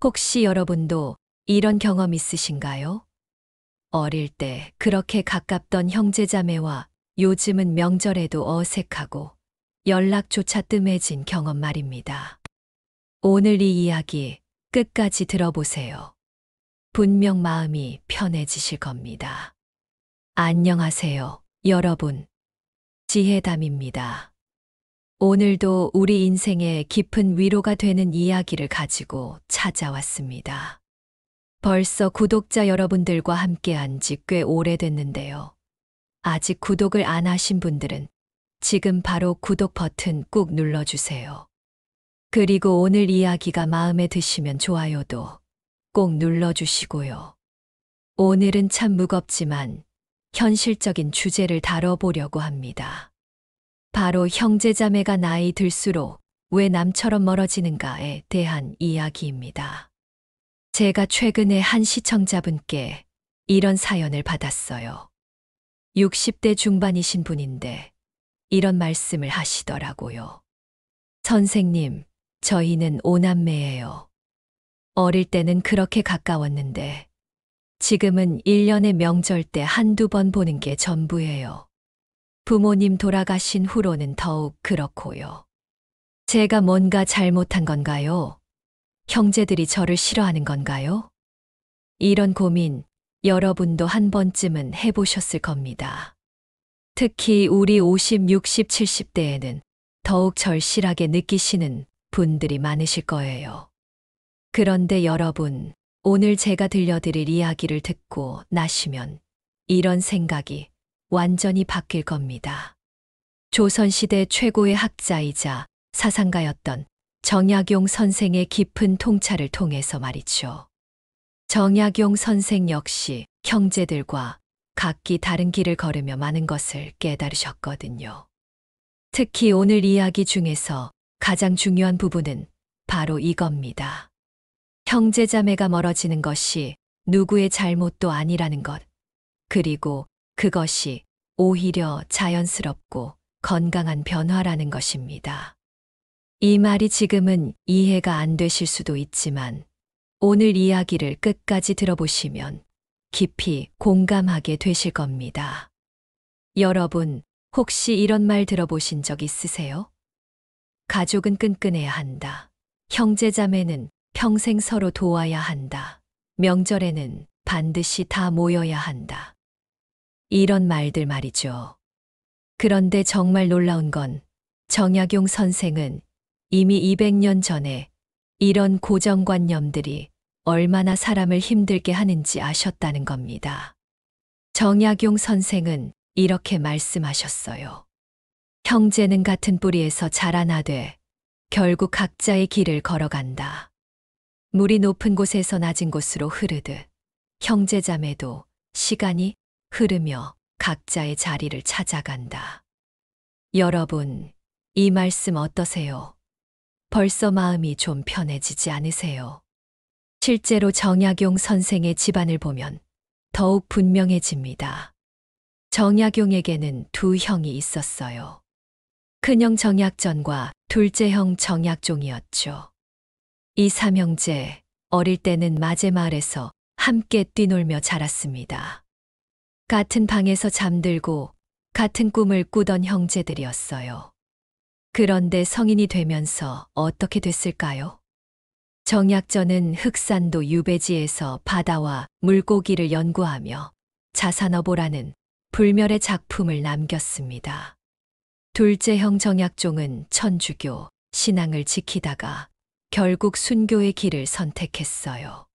혹시 여러분도 이런 경험 있으신가요? 어릴 때 그렇게 가깝던 형제자매와 요즘은 명절에도 어색하고 연락조차 뜸해진 경험 말입니다. 오늘 이 이야기 끝까지 들어보세요. 분명 마음이 편해지실 겁니다. 안녕하세요, 여러분. 지혜담입니다. 오늘도 우리 인생에 깊은 위로가 되는 이야기를 가지고 찾아왔습니다. 벌써 구독자 여러분들과 함께한 지 꽤 오래됐는데요. 아직 구독을 안 하신 분들은 지금 바로 구독 버튼 꾹 눌러주세요. 그리고 오늘 이야기가 마음에 드시면 좋아요도 꼭 눌러주시고요. 오늘은 참 무겁지만 현실적인 주제를 다뤄보려고 합니다. 바로 형제자매가 나이 들수록 왜 남처럼 멀어지는가에 대한 이야기입니다. 제가 최근에 한 시청자분께 이런 사연을 받았어요. 60대 중반이신 분인데 이런 말씀을 하시더라고요. 선생님, 저희는 5남매예요. 어릴 때는 그렇게 가까웠는데 지금은 1년에 명절 때 한두 번 보는 게 전부예요. 부모님 돌아가신 후로는 더욱 그렇고요. 제가 뭔가 잘못한 건가요? 형제들이 저를 싫어하는 건가요? 이런 고민 여러분도 한 번쯤은 해보셨을 겁니다. 특히 우리 50, 60, 70대에는 더욱 절실하게 느끼시는 분들이 많으실 거예요. 그런데 여러분, 오늘 제가 들려드릴 이야기를 듣고 나시면 이런 생각이 완전히 바뀔 겁니다. 조선시대 최고의 학자이자 사상가였던 정약용 선생의 깊은 통찰을 통해서 말이죠. 정약용 선생 역시 형제들과 각기 다른 길을 걸으며 많은 것을 깨달으셨거든요. 특히 오늘 이야기 중에서 가장 중요한 부분은 바로 이겁니다. 형제자매가 멀어지는 것이 누구의 잘못도 아니라는 것, 그리고 그것이 오히려 자연스럽고 건강한 변화라는 것입니다. 이 말이 지금은 이해가 안 되실 수도 있지만 오늘 이야기를 끝까지 들어보시면 깊이 공감하게 되실 겁니다. 여러분, 혹시 이런 말 들어보신 적 있으세요? 가족은 끈끈해야 한다. 형제자매는 평생 서로 도와야 한다. 명절에는 반드시 다 모여야 한다. 이런 말들 말이죠. 그런데 정말 놀라운 건 정약용 선생은 이미 200년 전에 이런 고정관념들이 얼마나 사람을 힘들게 하는지 아셨다는 겁니다. 정약용 선생은 이렇게 말씀하셨어요. 형제는 같은 뿌리에서 자라나되 결국 각자의 길을 걸어간다. 물이 높은 곳에서 낮은 곳으로 흐르듯 형제자매도 시간이 흐르며 각자의 자리를 찾아간다. 여러분, 이 말씀 어떠세요? 벌써 마음이 좀 편해지지 않으세요? 실제로 정약용 선생의 집안을 보면 더욱 분명해집니다. 정약용에게는 두 형이 있었어요. 큰형 정약전과 둘째 형 정약종이었죠. 이 삼형제, 어릴 때는 마제마을에서 함께 뛰놀며 자랐습니다. 같은 방에서 잠들고 같은 꿈을 꾸던 형제들이었어요. 그런데 성인이 되면서 어떻게 됐을까요? 정약전은 흑산도 유배지에서 바다와 물고기를 연구하며 자산어보라는 불멸의 작품을 남겼습니다. 둘째 형 정약종은 천주교, 신앙을 지키다가 결국 순교의 길을 선택했어요.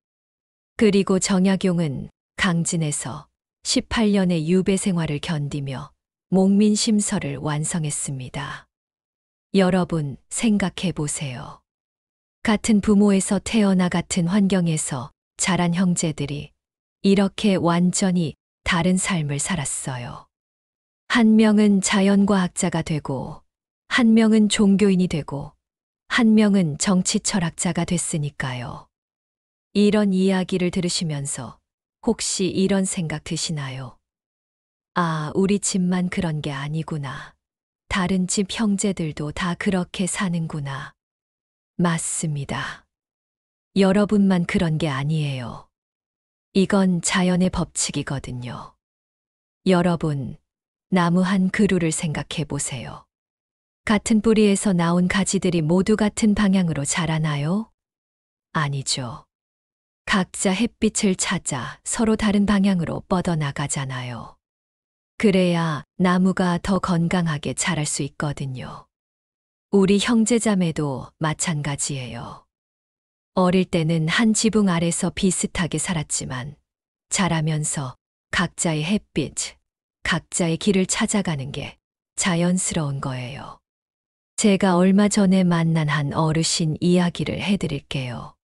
그리고 정약용은 강진에서 18년의 유배 생활을 견디며 목민심서를 완성했습니다. 여러분, 생각해 보세요. 같은 부모에서 태어나 같은 환경에서 자란 형제들이 이렇게 완전히 다른 삶을 살았어요. 한 명은 자연과학자가 되고, 한 명은 종교인이 되고, 한 명은 정치 철학자가 됐으니까요. 이런 이야기를 들으시면서 혹시 이런 생각 드시나요? 아, 우리 집만 그런 게 아니구나. 다른 집 형제들도 다 그렇게 사는구나. 맞습니다. 여러분만 그런 게 아니에요. 이건 자연의 법칙이거든요. 여러분, 나무 한 그루를 생각해 보세요. 같은 뿌리에서 나온 가지들이 모두 같은 방향으로 자라나요? 아니죠. 각자 햇빛을 찾아 서로 다른 방향으로 뻗어나가잖아요. 그래야 나무가 더 건강하게 자랄 수 있거든요. 우리 형제자매도 마찬가지예요. 어릴 때는 한 지붕 아래서 비슷하게 살았지만 자라면서 각자의 햇빛, 각자의 길을 찾아가는 게 자연스러운 거예요. 제가 얼마 전에 만난 한 어르신 이야기를 해드릴게요.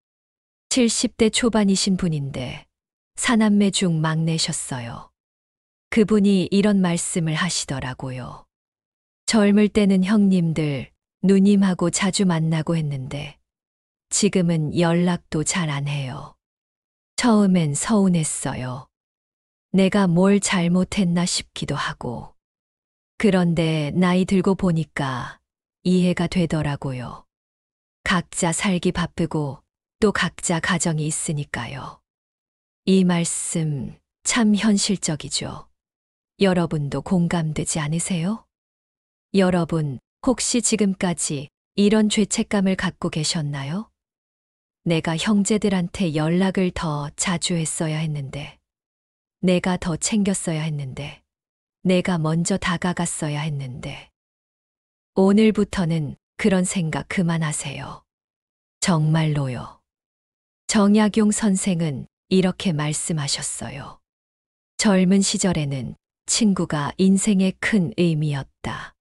70대 초반이신 분인데 사남매 중 막내셨어요. 그분이 이런 말씀을 하시더라고요. 젊을 때는 형님들, 누님하고 자주 만나고 했는데 지금은 연락도 잘 안 해요. 처음엔 서운했어요. 내가 뭘 잘못했나 싶기도 하고. 그런데 나이 들고 보니까 이해가 되더라고요. 각자 살기 바쁘고 또 각자 가정이 있으니까요. 이 말씀 참 현실적이죠. 여러분도 공감되지 않으세요? 여러분, 혹시 지금까지 이런 죄책감을 갖고 계셨나요? 내가 형제들한테 연락을 더 자주 했어야 했는데, 내가 더 챙겼어야 했는데, 내가 먼저 다가갔어야 했는데. 오늘부터는 그런 생각 그만하세요. 정말로요. 정약용 선생은 이렇게 말씀하셨어요. 젊은 시절에는 친구가 인생의 큰 의미였다.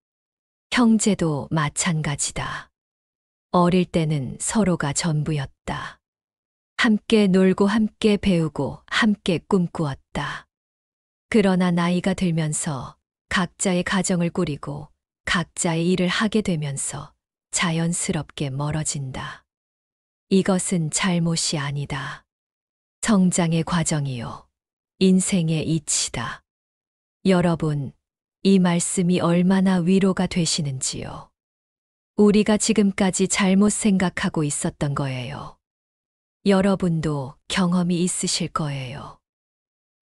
형제도 마찬가지다. 어릴 때는 서로가 전부였다. 함께 놀고 함께 배우고 함께 꿈꾸었다. 그러나 나이가 들면서 각자의 가정을 꾸리고 각자의 일을 하게 되면서 자연스럽게 멀어진다. 이것은 잘못이 아니다. 성장의 과정이요. 인생의 이치다. 여러분, 이 말씀이 얼마나 위로가 되시는지요. 우리가 지금까지 잘못 생각하고 있었던 거예요. 여러분도 경험이 있으실 거예요.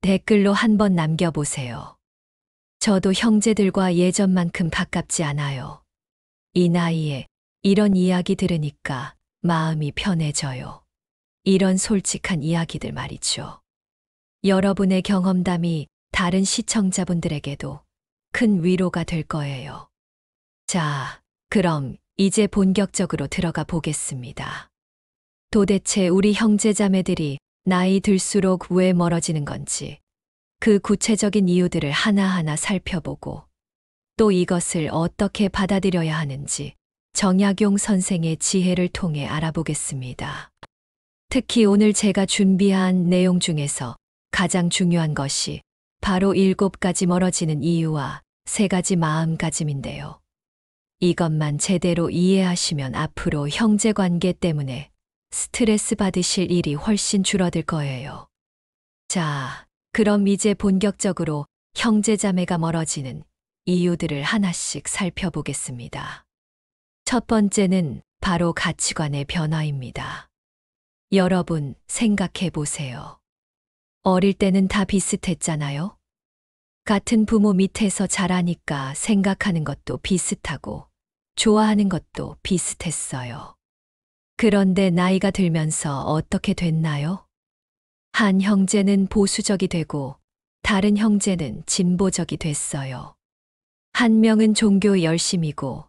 댓글로 한번 남겨보세요. 저도 형제들과 예전만큼 가깝지 않아요. 이 나이에 이런 이야기 들으니까 마음이 편해져요. 이런 솔직한 이야기들 말이죠. 여러분의 경험담이 다른 시청자분들에게도 큰 위로가 될 거예요. 자, 그럼 이제 본격적으로 들어가 보겠습니다. 도대체 우리 형제자매들이 나이 들수록 왜 멀어지는 건지, 그 구체적인 이유들을 하나하나 살펴보고 또 이것을 어떻게 받아들여야 하는지 정약용 선생의 지혜를 통해 알아보겠습니다. 특히 오늘 제가 준비한 내용 중에서 가장 중요한 것이 바로 7가지 멀어지는 이유와 3가지 마음가짐인데요. 이것만 제대로 이해하시면 앞으로 형제 관계 때문에 스트레스 받으실 일이 훨씬 줄어들 거예요. 자, 그럼 이제 본격적으로 형제자매가 멀어지는 이유들을 하나씩 살펴보겠습니다. 첫 번째는 바로 가치관의 변화입니다. 여러분, 생각해 보세요. 어릴 때는 다 비슷했잖아요? 같은 부모 밑에서 자라니까 생각하는 것도 비슷하고 좋아하는 것도 비슷했어요. 그런데 나이가 들면서 어떻게 됐나요? 한 형제는 보수적이 되고 다른 형제는 진보적이 됐어요. 한 명은 종교 열심이고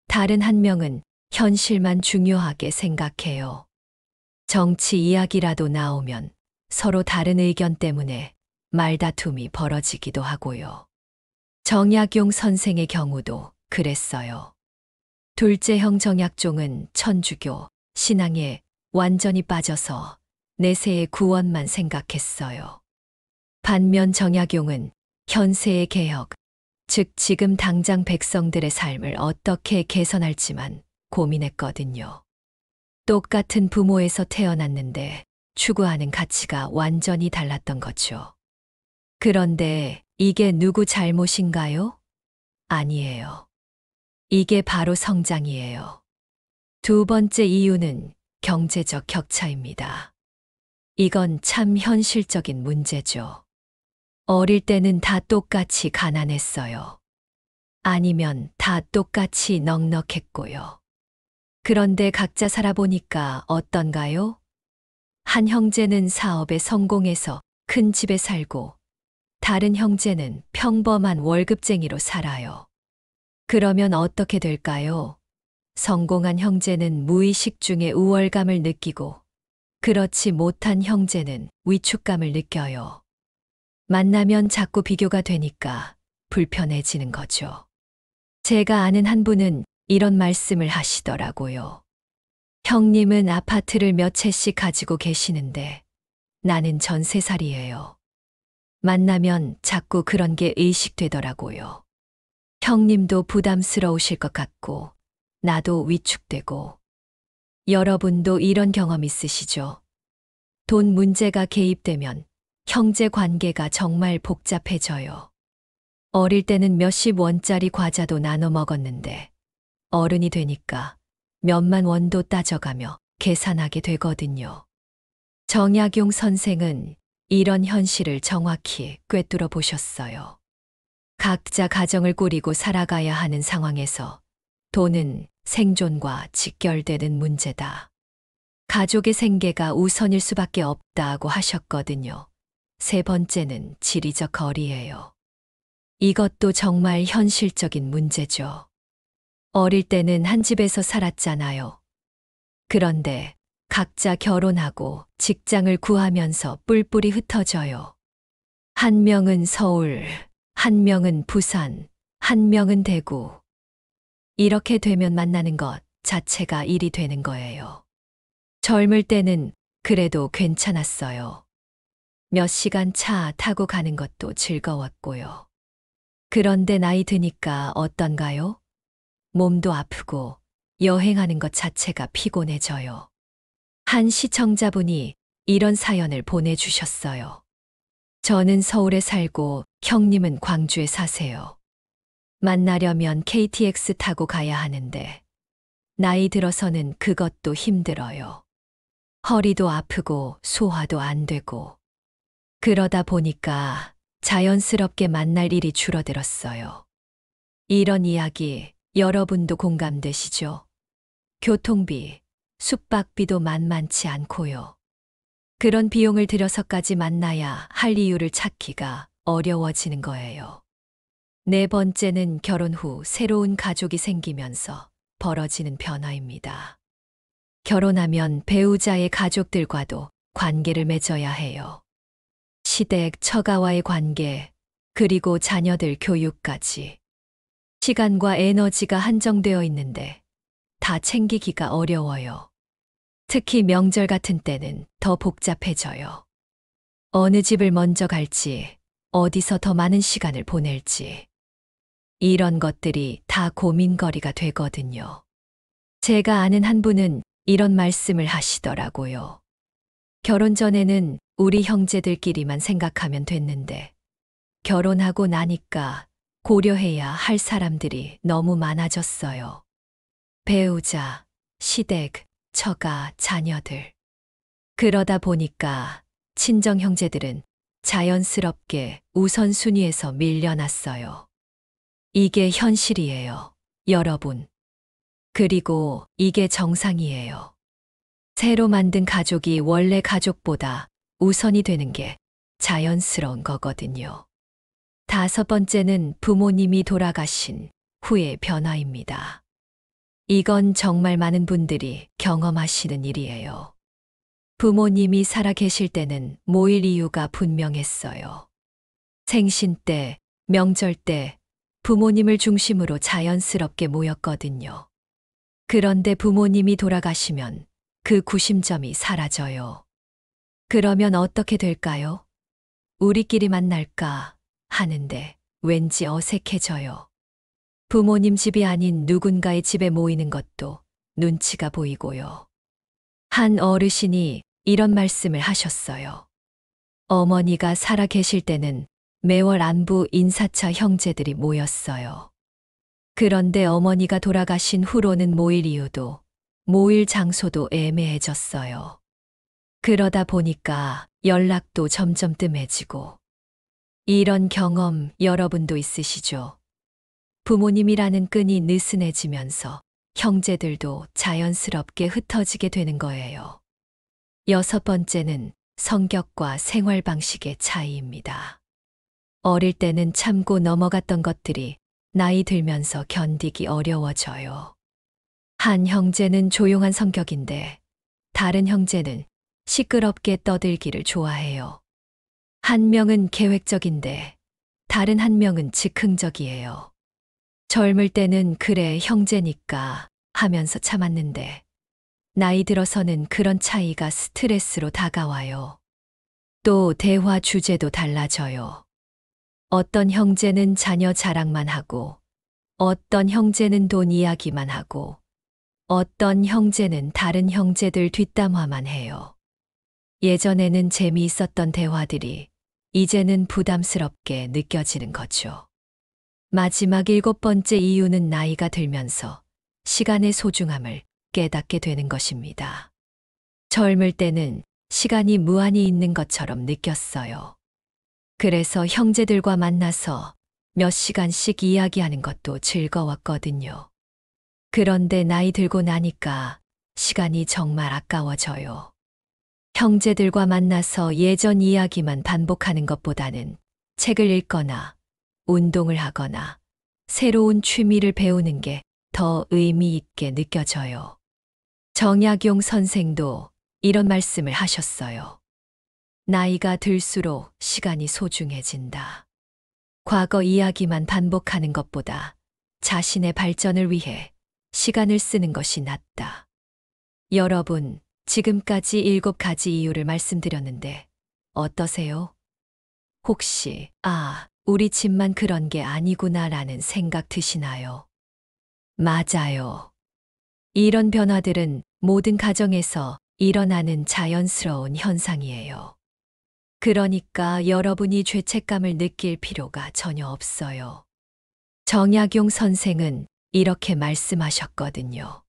다른 한 명은 현실만 중요하게 생각해요. 정치 이야기라도 나오면 서로 다른 의견 때문에 말다툼이 벌어지기도 하고요. 정약용 선생의 경우도 그랬어요. 둘째 형 정약종은 천주교 신앙에 완전히 빠져서 내세의 구원만 생각했어요. 반면 정약용은 현세의 개혁, 즉 지금 당장 백성들의 삶을 어떻게 개선할지만 고민했거든요. 똑같은 부모에서 태어났는데 추구하는 가치가 완전히 달랐던 거죠. 그런데 이게 누구 잘못인가요? 아니에요. 이게 바로 성장이에요. 두 번째 이유는 경제적 격차입니다. 이건 참 현실적인 문제죠. 어릴 때는 다 똑같이 가난했어요. 아니면 다 똑같이 넉넉했고요. 그런데 각자 살아보니까 어떤가요? 한 형제는 사업에 성공해서 큰 집에 살고, 다른 형제는 평범한 월급쟁이로 살아요. 그러면 어떻게 될까요? 성공한 형제는 무의식 중에 우월감을 느끼고, 그렇지 못한 형제는 위축감을 느껴요. 만나면 자꾸 비교가 되니까 불편해지는 거죠. 제가 아는 한 분은 이런 말씀을 하시더라고요. 형님은 아파트를 몇 채씩 가지고 계시는데 나는 전세살이에요. 만나면 자꾸 그런 게 의식되더라고요. 형님도 부담스러우실 것 같고 나도 위축되고. 여러분도 이런 경험 있으시죠? 돈 문제가 개입되면 형제 관계가 정말 복잡해져요. 어릴 때는 몇십 원짜리 과자도 나눠 먹었는데 어른이 되니까 몇만 원도 따져가며 계산하게 되거든요. 정약용 선생은 이런 현실을 정확히 꿰뚫어 보셨어요. 각자 가정을 꾸리고 살아가야 하는 상황에서 돈은 생존과 직결되는 문제다. 가족의 생계가 우선일 수밖에 없다고 하셨거든요. 세 번째는 지리적 거리예요. 이것도 정말 현실적인 문제죠. 어릴 때는 한 집에서 살았잖아요. 그런데 각자 결혼하고 직장을 구하면서 뿔뿔이 흩어져요. 한 명은 서울, 한 명은 부산, 한 명은 대구. 이렇게 되면 만나는 것 자체가 일이 되는 거예요. 젊을 때는 그래도 괜찮았어요. 몇 시간 차 타고 가는 것도 즐거웠고요. 그런데 나이 드니까 어떤가요? 몸도 아프고 여행하는 것 자체가 피곤해져요. 한 시청자분이 이런 사연을 보내주셨어요. 저는 서울에 살고 형님은 광주에 사세요. 만나려면 KTX 타고 가야 하는데 나이 들어서는 그것도 힘들어요. 허리도 아프고 소화도 안 되고. 그러다 보니까 자연스럽게 만날 일이 줄어들었어요. 이런 이야기 여러분도 공감되시죠? 교통비, 숙박비도 만만치 않고요. 그런 비용을 들여서까지 만나야 할 이유를 찾기가 어려워지는 거예요. 네 번째는 결혼 후 새로운 가족이 생기면서 벌어지는 변화입니다. 결혼하면 배우자의 가족들과도 관계를 맺어야 해요. 시댁, 처가와의 관계, 그리고 자녀들 교육까지. 시간과 에너지가 한정되어 있는데 다 챙기기가 어려워요. 특히 명절 같은 때는 더 복잡해져요. 어느 집을 먼저 갈지, 어디서 더 많은 시간을 보낼지. 이런 것들이 다 고민거리가 되거든요. 제가 아는 한 분은 이런 말씀을 하시더라고요. 결혼 전에는 우리 형제들끼리만 생각하면 됐는데 결혼하고 나니까 고려해야 할 사람들이 너무 많아졌어요. 배우자, 시댁, 처가, 자녀들. 그러다 보니까 친정 형제들은 자연스럽게 우선순위에서 밀려났어요. 이게 현실이에요, 여러분. 그리고 이게 정상이에요. 새로 만든 가족이 원래 가족보다 우선이 되는 게 자연스러운 거거든요. 다섯 번째는 부모님이 돌아가신 후의 변화입니다. 이건 정말 많은 분들이 경험하시는 일이에요. 부모님이 살아 계실 때는 모일 이유가 분명했어요. 생신 때, 명절 때 부모님을 중심으로 자연스럽게 모였거든요. 그런데 부모님이 돌아가시면 그 구심점이 사라져요. 그러면 어떻게 될까요? 우리끼리 만날까 하는데 왠지 어색해져요. 부모님 집이 아닌 누군가의 집에 모이는 것도 눈치가 보이고요. 한 어르신이 이런 말씀을 하셨어요. 어머니가 살아 계실 때는 매월 안부 인사차 형제들이 모였어요. 그런데 어머니가 돌아가신 후로는 모일 이유도 모일 장소도 애매해졌어요. 그러다 보니까 연락도 점점 뜸해지고. 이런 경험 여러분도 있으시죠? 부모님이라는 끈이 느슨해지면서 형제들도 자연스럽게 흩어지게 되는 거예요. 여섯 번째는 성격과 생활 방식의 차이입니다. 어릴 때는 참고 넘어갔던 것들이 나이 들면서 견디기 어려워져요. 한 형제는 조용한 성격인데 다른 형제는 시끄럽게 떠들기를 좋아해요. 한 명은 계획적인데 다른 한 명은 즉흥적이에요. 젊을 때는 그래 형제니까 하면서 참았는데 나이 들어서는 그런 차이가 스트레스로 다가와요. 또 대화 주제도 달라져요. 어떤 형제는 자녀 자랑만 하고 어떤 형제는 돈 이야기만 하고 어떤 형제는 다른 형제들 뒷담화만 해요. 예전에는 재미있었던 대화들이 이제는 부담스럽게 느껴지는 거죠. 마지막 일곱 번째 이유는 나이가 들면서 시간의 소중함을 깨닫게 되는 것입니다. 젊을 때는 시간이 무한히 있는 것처럼 느꼈어요. 그래서 형제들과 만나서 몇 시간씩 이야기하는 것도 즐거웠거든요. 그런데 나이 들고 나니까 시간이 정말 아까워져요. 형제들과 만나서 예전 이야기만 반복하는 것보다는 책을 읽거나 운동을 하거나 새로운 취미를 배우는 게 더 의미 있게 느껴져요. 정약용 선생도 이런 말씀을 하셨어요. 나이가 들수록 시간이 소중해진다. 과거 이야기만 반복하는 것보다 자신의 발전을 위해 시간을 쓰는 것이 낫다. 여러분, 지금까지 7가지 이유를 말씀드렸는데 어떠세요? 혹시, 우리 집만 그런 게 아니구나라는 생각 드시나요? 맞아요. 이런 변화들은 모든 가정에서 일어나는 자연스러운 현상이에요. 그러니까 여러분이 죄책감을 느낄 필요가 전혀 없어요. 정약용 선생은 이렇게 말씀하셨거든요.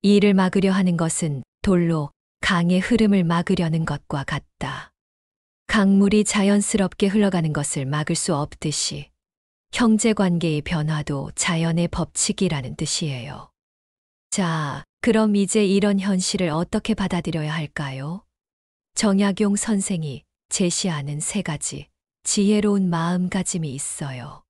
이를 막으려 하는 것은 돌로 강의 흐름을 막으려는 것과 같다. 강물이 자연스럽게 흘러가는 것을 막을 수 없듯이 형제 관계의 변화도 자연의 법칙이라는 뜻이에요. 자, 그럼 이제 이런 현실을 어떻게 받아들여야 할까요? 정약용 선생이 제시하는 3가지 지혜로운 마음가짐이 있어요.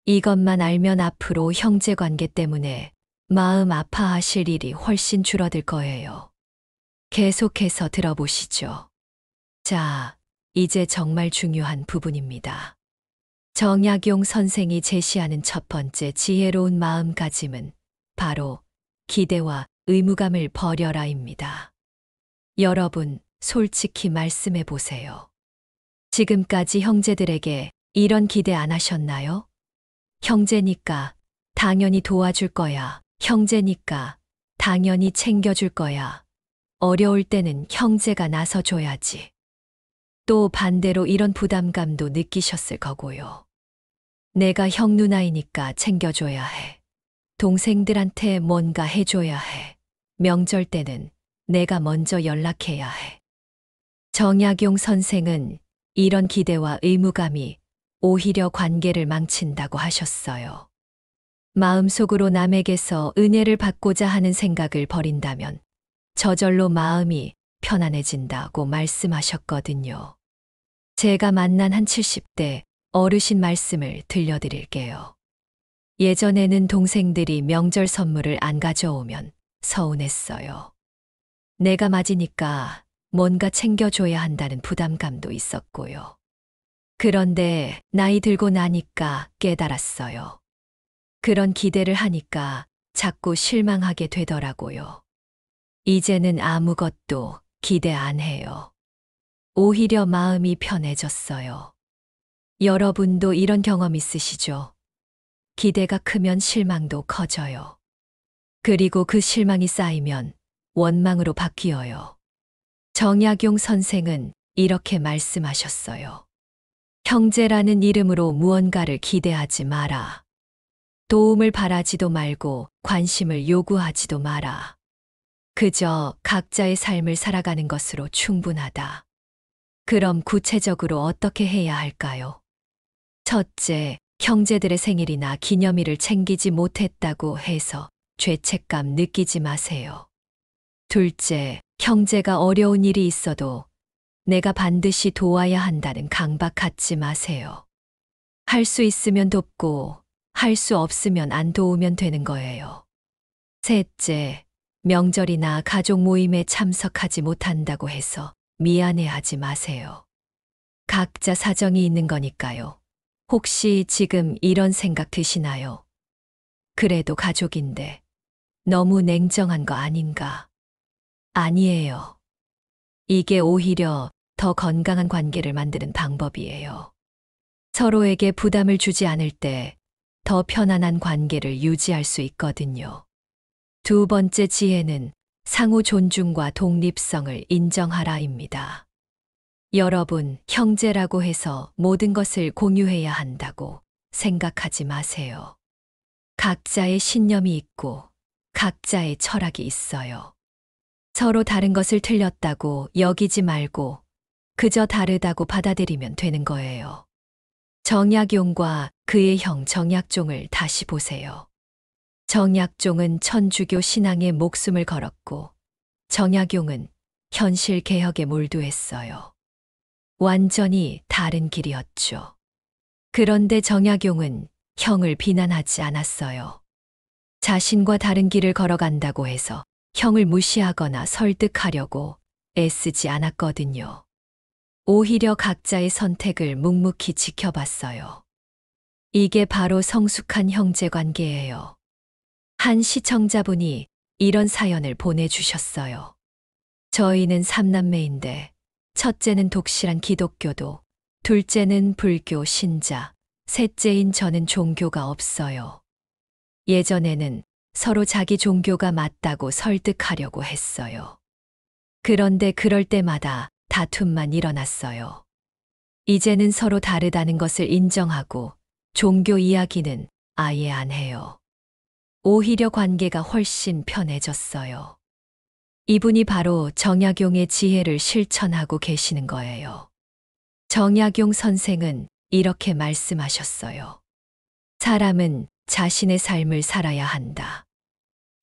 이것만 알면 앞으로 형제 관계 때문에 마음 아파하실 일이 훨씬 줄어들 거예요. 계속해서 들어보시죠. 자, 이제 정말 중요한 부분입니다. 정약용 선생이 제시하는 첫 번째 지혜로운 마음가짐은 바로 기대와 의무감을 버려라입니다. 여러분, 솔직히 말씀해 보세요. 지금까지 형제들에게 이런 기대 안 하셨나요? 형제니까 당연히 도와줄 거야. 형제니까 당연히 챙겨줄 거야. 어려울 때는 형제가 나서줘야지. 또 반대로 이런 부담감도 느끼셨을 거고요. 내가 형 누나이니까 챙겨줘야 해. 동생들한테 뭔가 해줘야 해. 명절 때는 내가 먼저 연락해야 해. 정약용 선생은 이런 기대와 의무감이 오히려 관계를 망친다고 하셨어요. 마음속으로 남에게서 은혜를 받고자 하는 생각을 버린다면 저절로 마음이 편안해진다고 말씀하셨거든요. 제가 만난 한 70대 어르신 말씀을 들려드릴게요. 예전에는 동생들이 명절 선물을 안 가져오면 서운했어요. 내가 맞이니까 뭔가 챙겨줘야 한다는 부담감도 있었고요. 그런데 나이 들고 나니까 깨달았어요. 그런 기대를 하니까 자꾸 실망하게 되더라고요. 이제는 아무것도 기대 안 해요. 오히려 마음이 편해졌어요. 여러분도 이런 경험 있으시죠? 기대가 크면 실망도 커져요. 그리고 그 실망이 쌓이면 원망으로 바뀌어요. 정약용 선생은 이렇게 말씀하셨어요. 형제라는 이름으로 무언가를 기대하지 마라. 도움을 바라지도 말고 관심을 요구하지도 마라. 그저 각자의 삶을 살아가는 것으로 충분하다. 그럼 구체적으로 어떻게 해야 할까요? 첫째, 형제들의 생일이나 기념일을 챙기지 못했다고 해서 죄책감 느끼지 마세요. 둘째, 형제가 어려운 일이 있어도 내가 반드시 도와야 한다는 강박 갖지 마세요. 할 수 있으면 돕고 할 수 없으면 안 도우면 되는 거예요. 셋째, 명절이나 가족 모임에 참석하지 못한다고 해서 미안해하지 마세요. 각자 사정이 있는 거니까요. 혹시 지금 이런 생각 드시나요? 그래도 가족인데 너무 냉정한 거 아닌가? 아니에요. 이게 오히려 더 건강한 관계를 만드는 방법이에요. 서로에게 부담을 주지 않을 때 더 편안한 관계를 유지할 수 있거든요. 두 번째 지혜는 상호 존중과 독립성을 인정하라입니다. 여러분, 형제라고 해서 모든 것을 공유해야 한다고 생각하지 마세요. 각자의 신념이 있고 각자의 철학이 있어요. 서로 다른 것을 틀렸다고 여기지 말고 그저 다르다고 받아들이면 되는 거예요. 정약용과 그의 형 정약종을 다시 보세요. 정약종은 천주교 신앙에 목숨을 걸었고 정약용은 현실 개혁에 몰두했어요. 완전히 다른 길이었죠. 그런데 정약용은 형을 비난하지 않았어요. 자신과 다른 길을 걸어간다고 해서 형을 무시하거나 설득하려고 애쓰지 않았거든요. 오히려 각자의 선택을 묵묵히 지켜봤어요. 이게 바로 성숙한 형제 관계예요. 한 시청자분이 이런 사연을 보내주셨어요. 저희는 3남매인데 첫째는 독실한 기독교도, 둘째는 불교 신자, 셋째인 저는 종교가 없어요. 예전에는 서로 자기 종교가 맞다고 설득하려고 했어요. 그런데 그럴 때마다 다툼만 일어났어요. 이제는 서로 다르다는 것을 인정하고 종교 이야기는 아예 안 해요. 오히려 관계가 훨씬 편해졌어요. 이분이 바로 정약용의 지혜를 실천하고 계시는 거예요. 정약용 선생은 이렇게 말씀하셨어요. 사람은 자신의 삶을 살아야 한다.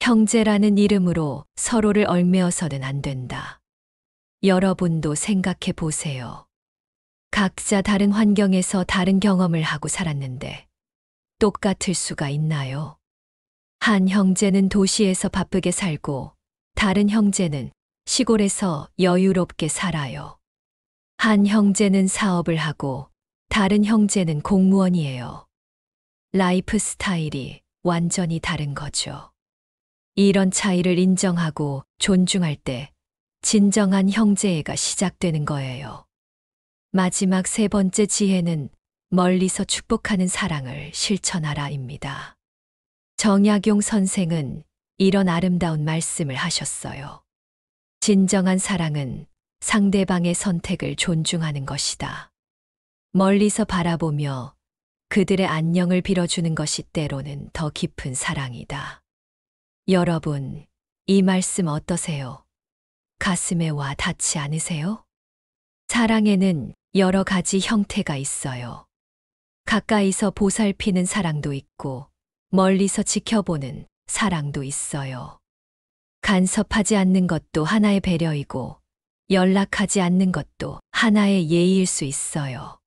형제라는 이름으로 서로를 얽매어서는 안 된다. 여러분도 생각해 보세요. 각자 다른 환경에서 다른 경험을 하고 살았는데 똑같을 수가 있나요? 한 형제는 도시에서 바쁘게 살고 다른 형제는 시골에서 여유롭게 살아요. 한 형제는 사업을 하고 다른 형제는 공무원이에요. 라이프 스타일이 완전히 다른 거죠. 이런 차이를 인정하고 존중할 때 진정한 형제애가 시작되는 거예요. 마지막 세 번째 지혜는 멀리서 축복하는 사랑을 실천하라입니다. 정약용 선생은 이런 아름다운 말씀을 하셨어요. 진정한 사랑은 상대방의 선택을 존중하는 것이다. 멀리서 바라보며 그들의 안녕을 빌어주는 것이 때로는 더 깊은 사랑이다. 여러분, 이 말씀 어떠세요? 가슴에 와 닿지 않으세요? 사랑에는 여러 가지 형태가 있어요. 가까이서 보살피는 사랑도 있고, 멀리서 지켜보는 사랑도 있어요. 간섭하지 않는 것도 하나의 배려이고, 연락하지 않는 것도 하나의 예의일 수 있어요.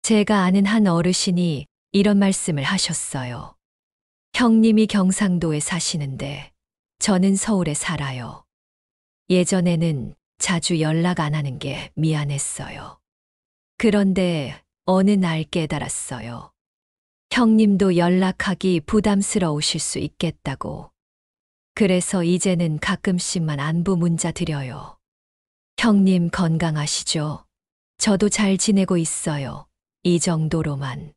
제가 아는 한 어르신이 이런 말씀을 하셨어요. 형님이 경상도에 사시는데, 저는 서울에 살아요. 예전에는 자주 연락 안 하는 게 미안했어요. 그런데 어느 날 깨달았어요. 형님도 연락하기 부담스러우실 수 있겠다고. 그래서 이제는 가끔씩만 안부 문자 드려요. 형님 건강하시죠? 저도 잘 지내고 있어요. 이 정도로만.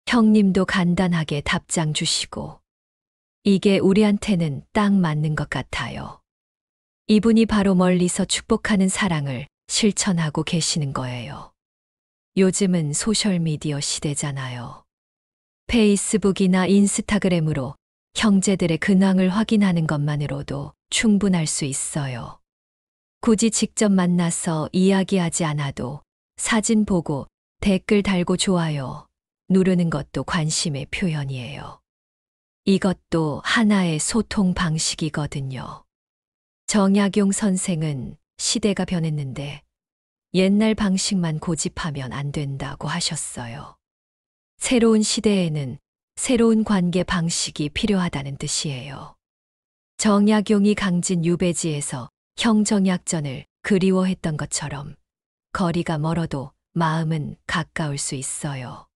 형님도 간단하게 답장 주시고. 이게 우리한테는 딱 맞는 것 같아요. 이분이 바로 멀리서 축복하는 사랑을 실천하고 계시는 거예요. 요즘은 소셜미디어 시대잖아요. 페이스북이나 인스타그램으로 형제들의 근황을 확인하는 것만으로도 충분할 수 있어요. 굳이 직접 만나서 이야기하지 않아도 사진 보고 댓글 달고 좋아요 누르는 것도 관심의 표현이에요. 이것도 하나의 소통 방식이거든요. 정약용 선생은 시대가 변했는데 옛날 방식만 고집하면 안 된다고 하셨어요. 새로운 시대에는 새로운 관계 방식이 필요하다는 뜻이에요. 정약용이 강진 유배지에서 형정약전을 그리워했던 것처럼 거리가 멀어도 마음은 가까울 수 있어요.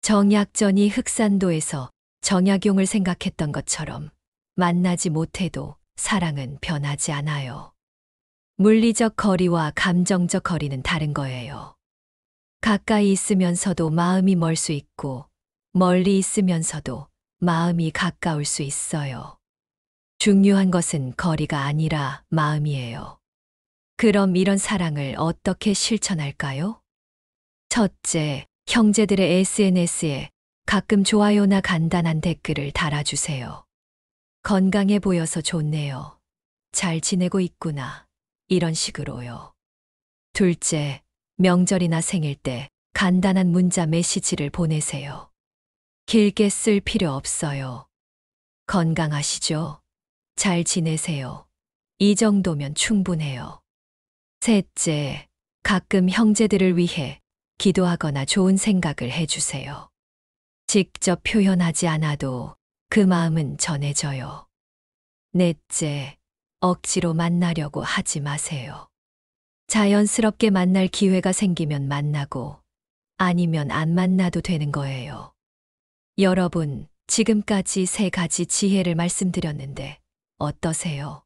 정약전이 흑산도에서 정약용을 생각했던 것처럼 만나지 못해도 사랑은 변하지 않아요. 물리적 거리와 감정적 거리는 다른 거예요. 가까이 있으면서도 마음이 멀 수 있고 멀리 있으면서도 마음이 가까울 수 있어요. 중요한 것은 거리가 아니라 마음이에요. 그럼 이런 사랑을 어떻게 실천할까요? 첫째, 형제들의 SNS에 가끔 좋아요나 간단한 댓글을 달아주세요. 건강해 보여서 좋네요. 잘 지내고 있구나. 이런 식으로요. 둘째, 명절이나 생일 때 간단한 문자 메시지를 보내세요. 길게 쓸 필요 없어요. 건강하시죠? 잘 지내세요. 이 정도면 충분해요. 셋째, 가끔 형제들을 위해 기도하거나 좋은 생각을 해주세요. 직접 표현하지 않아도 그 마음은 전해져요. 넷째, 억지로 만나려고 하지 마세요. 자연스럽게 만날 기회가 생기면 만나고 아니면 안 만나도 되는 거예요. 여러분, 지금까지 3가지 지혜를 말씀드렸는데 어떠세요?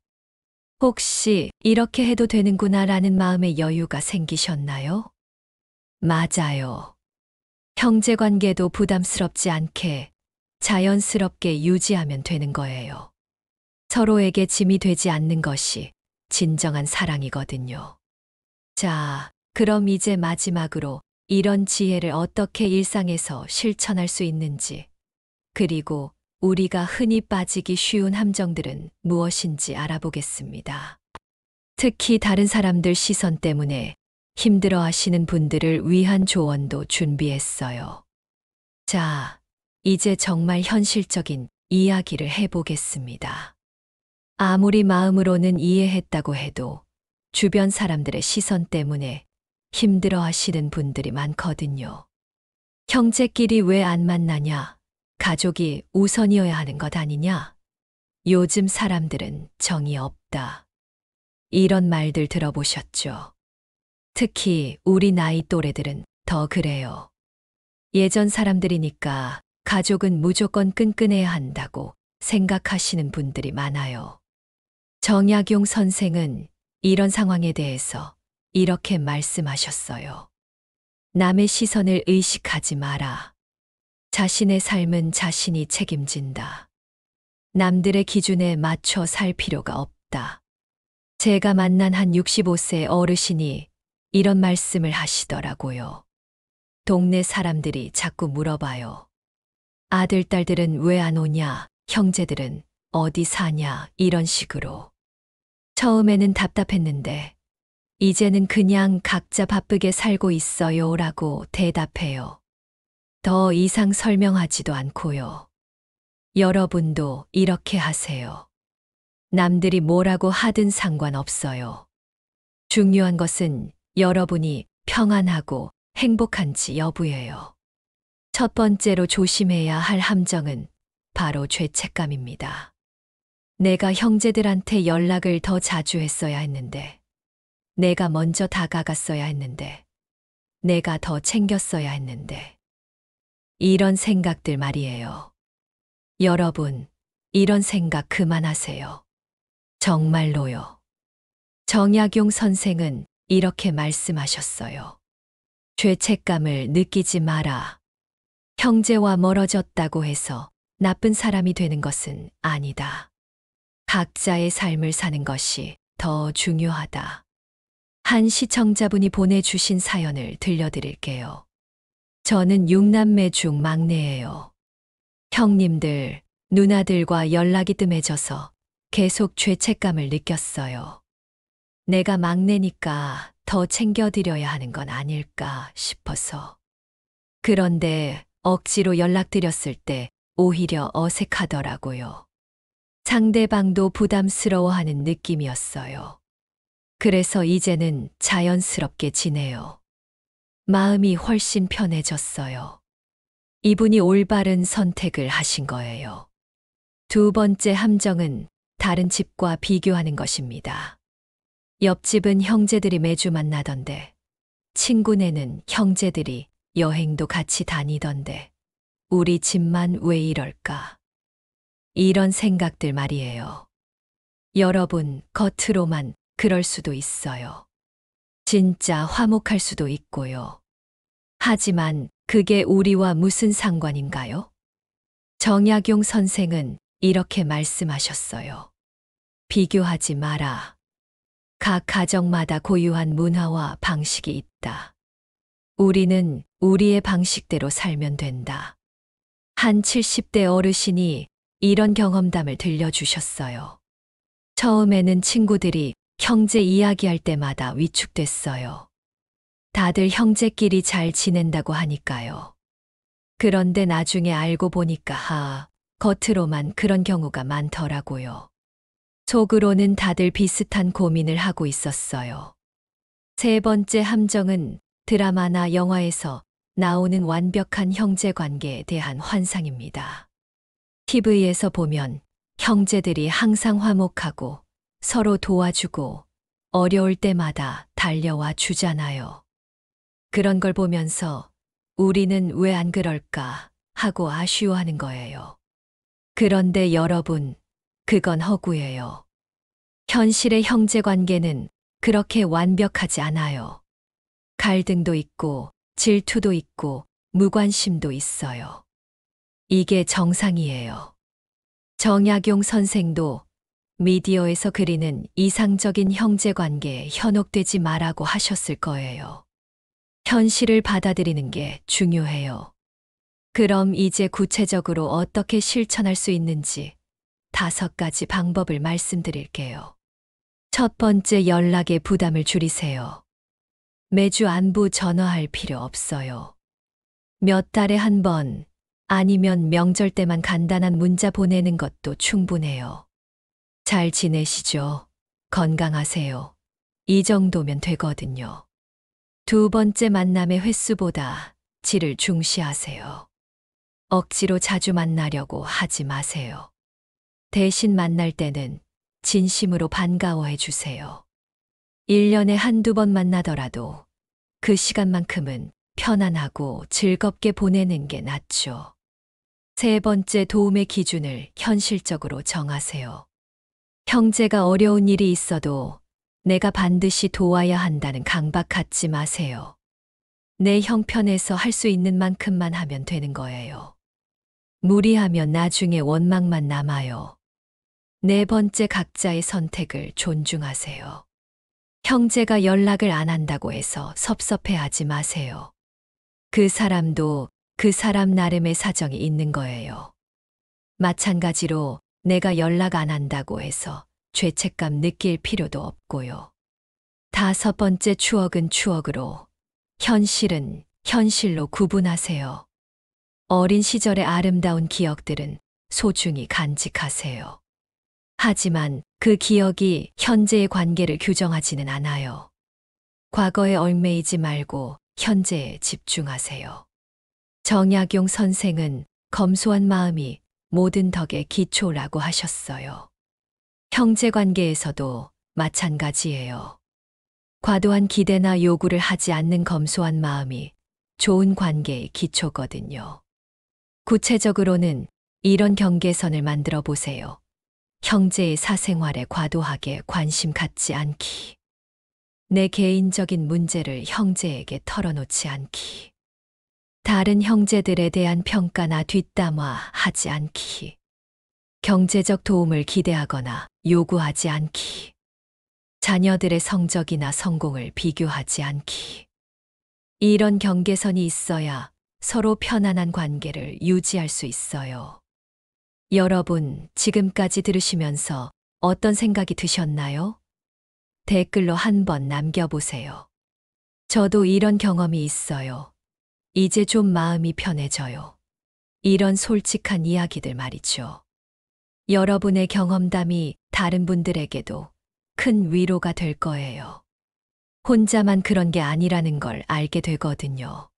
혹시 이렇게 해도 되는구나 라는 마음의 여유가 생기셨나요? 맞아요. 형제 관계도 부담스럽지 않게 자연스럽게 유지하면 되는 거예요. 서로에게 짐이 되지 않는 것이 진정한 사랑이거든요. 자, 그럼 이제 마지막으로 이런 지혜를 어떻게 일상에서 실천할 수 있는지, 그리고 우리가 흔히 빠지기 쉬운 함정들은 무엇인지 알아보겠습니다. 특히 다른 사람들 시선 때문에 힘들어 하시는 분들을 위한 조언도 준비했어요. 자, 이제 정말 현실적인 이야기를 해보겠습니다. 아무리 마음으로는 이해했다고 해도 주변 사람들의 시선 때문에 힘들어 하시는 분들이 많거든요. 형제끼리 왜 안 만나냐? 가족이 우선이어야 하는 것 아니냐? 요즘 사람들은 정이 없다. 이런 말들 들어보셨죠? 특히 우리 나이 또래들은 더 그래요. 예전 사람들이니까 가족은 무조건 끈끈해야 한다고 생각하시는 분들이 많아요. 정약용 선생은 이런 상황에 대해서 이렇게 말씀하셨어요. 남의 시선을 의식하지 마라. 자신의 삶은 자신이 책임진다. 남들의 기준에 맞춰 살 필요가 없다. 제가 만난 한 65세 어르신이 이런 말씀을 하시더라고요. 동네 사람들이 자꾸 물어봐요. 아들, 딸들은 왜 안 오냐? 형제들은 어디 사냐? 이런 식으로. 처음에는 답답했는데 이제는 그냥 각자 바쁘게 살고 있어요 라고 대답해요. 더 이상 설명하지도 않고요. 여러분도 이렇게 하세요. 남들이 뭐라고 하든 상관없어요. 중요한 것은 여러분이 평안하고 행복한지 여부예요. 첫 번째로 조심해야 할 함정은 바로 죄책감입니다. 내가 형제들한테 연락을 더 자주 했어야 했는데, 내가 먼저 다가갔어야 했는데, 내가 더 챙겼어야 했는데. 이런 생각들 말이에요. 여러분, 이런 생각 그만하세요. 정말로요. 정약용 선생은 이렇게 말씀하셨어요. 죄책감을 느끼지 마라. 형제와 멀어졌다고 해서 나쁜 사람이 되는 것은 아니다. 각자의 삶을 사는 것이 더 중요하다. 한 시청자분이 보내주신 사연을 들려드릴게요. 저는 6남매 중 막내예요. 형님들, 누나들과 연락이 뜸해져서 계속 죄책감을 느꼈어요. 내가 막내니까 더 챙겨드려야 하는 건 아닐까 싶어서. 그런데 억지로 연락드렸을 때 오히려 어색하더라고요. 상대방도 부담스러워하는 느낌이었어요. 그래서 이제는 자연스럽게 지내요. 마음이 훨씬 편해졌어요. 이분이 올바른 선택을 하신 거예요. 두 번째 함정은 다른 집과 비교하는 것입니다. 옆집은 형제들이 매주 만나던데, 친구네는 형제들이 여행도 같이 다니던데, 우리 집만 왜 이럴까? 이런 생각들 말이에요. 여러분, 겉으로만 그럴 수도 있어요. 진짜 화목할 수도 있고요. 하지만 그게 우리와 무슨 상관인가요? 정약용 선생은 이렇게 말씀하셨어요. 비교하지 마라. 각 가정마다 고유한 문화와 방식이 있다. 우리는 우리의 방식대로 살면 된다. 한 70대 어르신이 이런 경험담을 들려주셨어요. 처음에는 친구들이 형제 이야기할 때마다 위축됐어요. 다들 형제끼리 잘 지낸다고 하니까요. 그런데 나중에 알고 보니까 겉으로만 그런 경우가 많더라고요. 속으로는 다들 비슷한 고민을 하고 있었어요. 세 번째 함정은 드라마나 영화에서 나오는 완벽한 형제 관계에 대한 환상입니다. TV에서 보면 형제들이 항상 화목하고 서로 도와주고 어려울 때마다 달려와 주잖아요. 그런 걸 보면서 우리는 왜 안 그럴까 하고 아쉬워하는 거예요. 그런데 여러분, 그건 허구예요. 현실의 형제 관계는 그렇게 완벽하지 않아요. 갈등도 있고, 질투도 있고, 무관심도 있어요. 이게 정상이에요. 정약용 선생도 미디어에서 그리는 이상적인 형제 관계에 현혹되지 말라고 하셨을 거예요. 현실을 받아들이는 게 중요해요. 그럼 이제 구체적으로 어떻게 실천할 수 있는지 5가지 방법을 말씀드릴게요. 첫 번째, 연락의 부담을 줄이세요. 매주 안부 전화할 필요 없어요. 몇 달에 한 번, 아니면 명절 때만 간단한 문자 보내는 것도 충분해요. 잘 지내시죠? 건강하세요. 이 정도면 되거든요. 두 번째, 만남의 횟수보다 질을 중시하세요. 억지로 자주 만나려고 하지 마세요. 대신 만날 때는 진심으로 반가워해 주세요. 1년에 한두 번 만나더라도 그 시간만큼은 편안하고 즐겁게 보내는 게 낫죠. 세 번째, 도움의 기준을 현실적으로 정하세요. 형제가 어려운 일이 있어도 내가 반드시 도와야 한다는 강박 갖지 마세요. 내 형편에서 할 수 있는 만큼만 하면 되는 거예요. 무리하면 나중에 원망만 남아요. 네 번째, 각자의 선택을 존중하세요. 형제가 연락을 안 한다고 해서 섭섭해하지 마세요. 그 사람도 그 사람 나름의 사정이 있는 거예요. 마찬가지로 내가 연락 안 한다고 해서 죄책감 느낄 필요도 없고요. 다섯 번째, 추억은 추억으로, 현실은 현실로 구분하세요. 어린 시절의 아름다운 기억들은 소중히 간직하세요. 하지만 그 기억이 현재의 관계를 규정하지는 않아요. 과거에 얽매이지 말고 현재에 집중하세요. 정약용 선생은 검소한 마음이 모든 덕의 기초라고 하셨어요. 형제 관계에서도 마찬가지예요. 과도한 기대나 요구를 하지 않는 검소한 마음이 좋은 관계의 기초거든요. 구체적으로는 이런 경계선을 만들어 보세요. 형제의 사생활에 과도하게 관심 갖지 않기. 내 개인적인 문제를 형제에게 털어놓지 않기. 다른 형제들에 대한 평가나 뒷담화 하지 않기. 경제적 도움을 기대하거나 요구하지 않기. 자녀들의 성적이나 성공을 비교하지 않기. 이런 경계선이 있어야 서로 편안한 관계를 유지할 수 있어요. 여러분, 지금까지 들으시면서 어떤 생각이 드셨나요? 댓글로 한번 남겨보세요. 저도 이런 경험이 있어요. 이제 좀 마음이 편해져요. 이런 솔직한 이야기들 말이죠. 여러분의 경험담이 다른 분들에게도 큰 위로가 될 거예요. 혼자만 그런 게 아니라는 걸 알게 되거든요.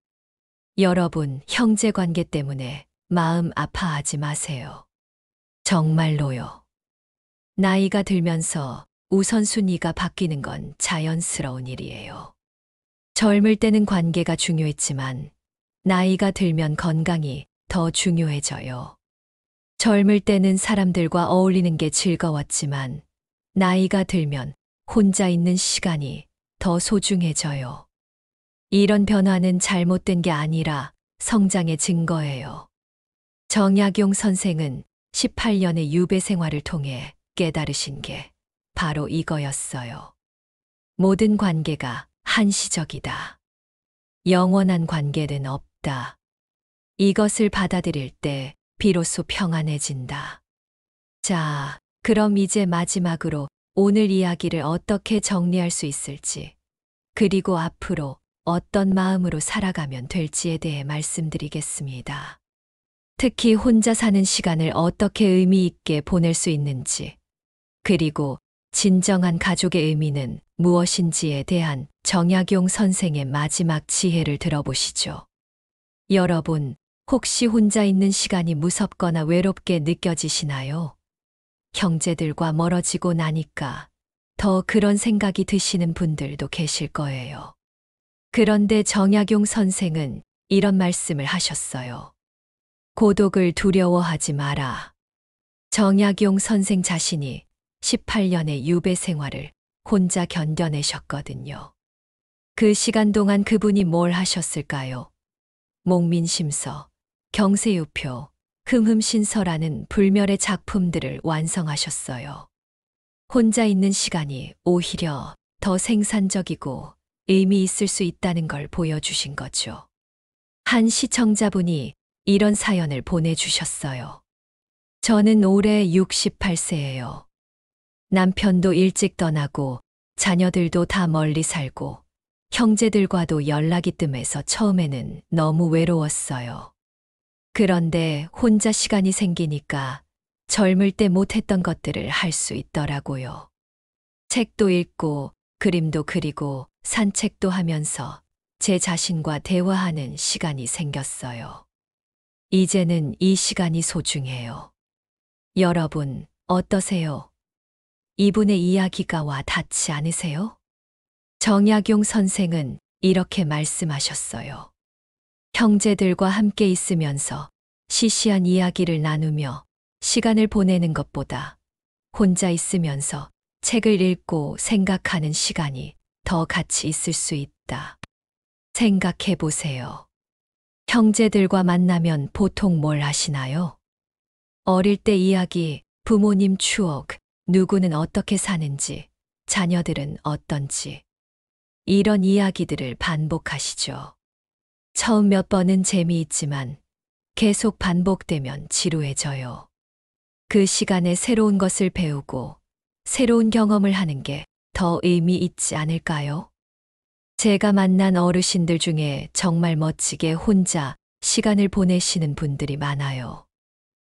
여러분, 형제 관계 때문에 마음 아파하지 마세요. 정말로요. 나이가 들면서 우선순위가 바뀌는 건 자연스러운 일이에요. 젊을 때는 관계가 중요했지만 나이가 들면 건강이 더 중요해져요. 젊을 때는 사람들과 어울리는 게 즐거웠지만 나이가 들면 혼자 있는 시간이 더 소중해져요. 이런 변화는 잘못된 게 아니라 성장의 증거예요. 정약용 선생은 18년의 유배 생활을 통해 깨달으신 게 바로 이거였어요. 모든 관계가 한시적이다. 영원한 관계는 없다. 이것을 받아들일 때 비로소 평안해진다. 자, 그럼 이제 마지막으로 오늘 이야기를 어떻게 정리할 수 있을지, 그리고 앞으로 어떤 마음으로 살아가면 될지에 대해 말씀드리겠습니다. 특히 혼자 사는 시간을 어떻게 의미 있게 보낼 수 있는지, 그리고 진정한 가족의 의미는 무엇인지에 대한 정약용 선생의 마지막 지혜를 들어보시죠. 여러분, 혹시 혼자 있는 시간이 무섭거나 외롭게 느껴지시나요? 형제들과 멀어지고 나니까 더 그런 생각이 드시는 분들도 계실 거예요. 그런데 정약용 선생은 이런 말씀을 하셨어요. 고독을 두려워하지 마라. 정약용 선생 자신이 18년의 유배 생활을 혼자 견뎌내셨거든요. 그 시간 동안 그분이 뭘 하셨을까요? 목민심서, 경세유표, 흠흠신서라는 불멸의 작품들을 완성하셨어요. 혼자 있는 시간이 오히려 더 생산적이고 의미 있을 수 있다는 걸 보여주신 거죠. 한 시청자분이 이런 사연을 보내주셨어요. 저는 올해 68세예요. 남편도 일찍 떠나고 자녀들도 다 멀리 살고 형제들과도 연락이 뜸해서 처음에는 너무 외로웠어요. 그런데 혼자 시간이 생기니까 젊을 때 못했던 것들을 할 수 있더라고요. 책도 읽고 그림도 그리고 산책도 하면서 제 자신과 대화하는 시간이 생겼어요. 이제는 이 시간이 소중해요. 여러분, 어떠세요? 이분의 이야기가 와 닿지 않으세요? 정약용 선생은 이렇게 말씀하셨어요. 형제들과 함께 있으면서 시시한 이야기를 나누며 시간을 보내는 것보다 혼자 있으면서 책을 읽고 생각하는 시간이 더 가치 있을 수 있다. 생각해 보세요. 형제들과 만나면 보통 뭘 하시나요? 어릴 때 이야기, 부모님 추억, 누구는 어떻게 사는지, 자녀들은 어떤지. 이런 이야기들을 반복하시죠. 처음 몇 번은 재미있지만 계속 반복되면 지루해져요. 그 시간에 새로운 것을 배우고 새로운 경험을 하는 게 더 의미 있지 않을까요? 제가 만난 어르신들 중에 정말 멋지게 혼자 시간을 보내시는 분들이 많아요.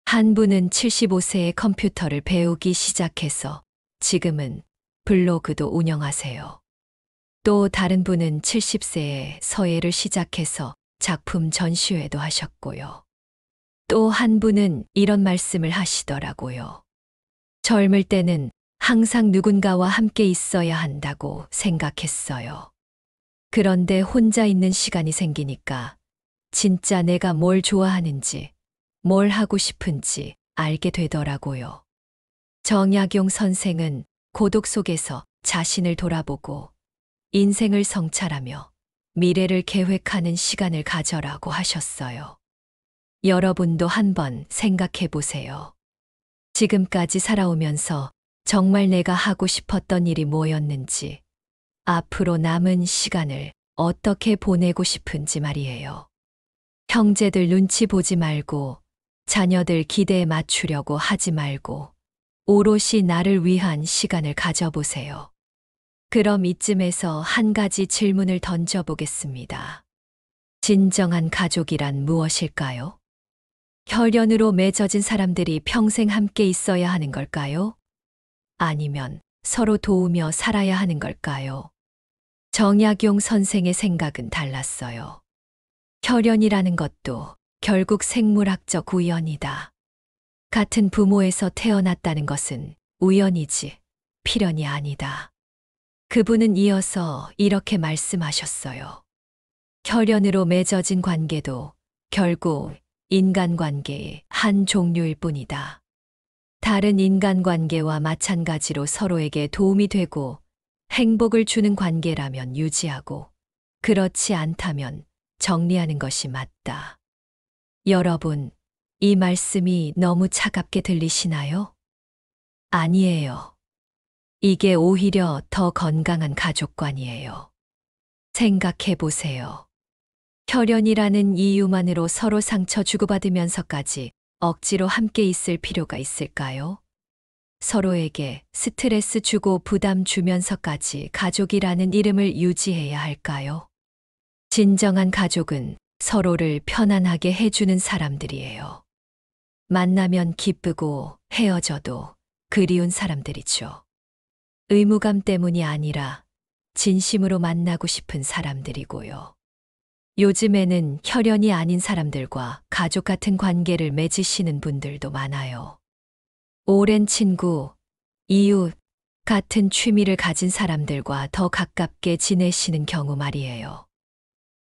한 분은 75세에 컴퓨터를 배우기 시작해서 지금은 블로그도 운영하세요. 또 다른 분은 70세에 서예를 시작해서 작품 전시회도 하셨고요. 또 한 분은 이런 말씀을 하시더라고요. 젊을 때는 항상 누군가와 함께 있어야 한다고 생각했어요. 그런데 혼자 있는 시간이 생기니까 진짜 내가 뭘 좋아하는지, 뭘 하고 싶은지 알게 되더라고요. 정약용 선생은 고독 속에서 자신을 돌아보고 인생을 성찰하며 미래를 계획하는 시간을 가져라고 하셨어요. 여러분도 한번 생각해 보세요. 지금까지 살아오면서 정말 내가 하고 싶었던 일이 뭐였는지, 앞으로 남은 시간을 어떻게 보내고 싶은지 말이에요. 형제들 눈치 보지 말고, 자녀들 기대에 맞추려고 하지 말고, 오롯이 나를 위한 시간을 가져보세요. 그럼 이쯤에서 한 가지 질문을 던져보겠습니다. 진정한 가족이란 무엇일까요? 혈연으로 맺어진 사람들이 평생 함께 있어야 하는 걸까요? 아니면 서로 도우며 살아야 하는 걸까요? 정약용 선생의 생각은 달랐어요. 혈연이라는 것도 결국 생물학적 우연이다. 같은 부모에서 태어났다는 것은 우연이지 필연이 아니다. 그분은 이어서 이렇게 말씀하셨어요. 혈연으로 맺어진 관계도 결국 인간관계의 한 종류일 뿐이다. 다른 인간관계와 마찬가지로 서로에게 도움이 되고 행복을 주는 관계라면 유지하고 그렇지 않다면 정리하는 것이 맞다. 여러분, 이 말씀이 너무 차갑게 들리시나요? 아니에요. 이게 오히려 더 건강한 가족관이에요. 생각해 보세요. 혈연이라는 이유만으로 서로 상처 주고받으면서까지 억지로 함께 있을 필요가 있을까요? 서로에게 스트레스 주고 부담 주면서까지 가족이라는 이름을 유지해야 할까요? 진정한 가족은 서로를 편안하게 해주는 사람들이에요. 만나면 기쁘고 헤어져도 그리운 사람들이죠. 의무감 때문이 아니라 진심으로 만나고 싶은 사람들이고요. 요즘에는 혈연이 아닌 사람들과 가족 같은 관계를 맺으시는 분들도 많아요. 오랜 친구, 이웃, 같은 취미를 가진 사람들과 더 가깝게 지내시는 경우 말이에요.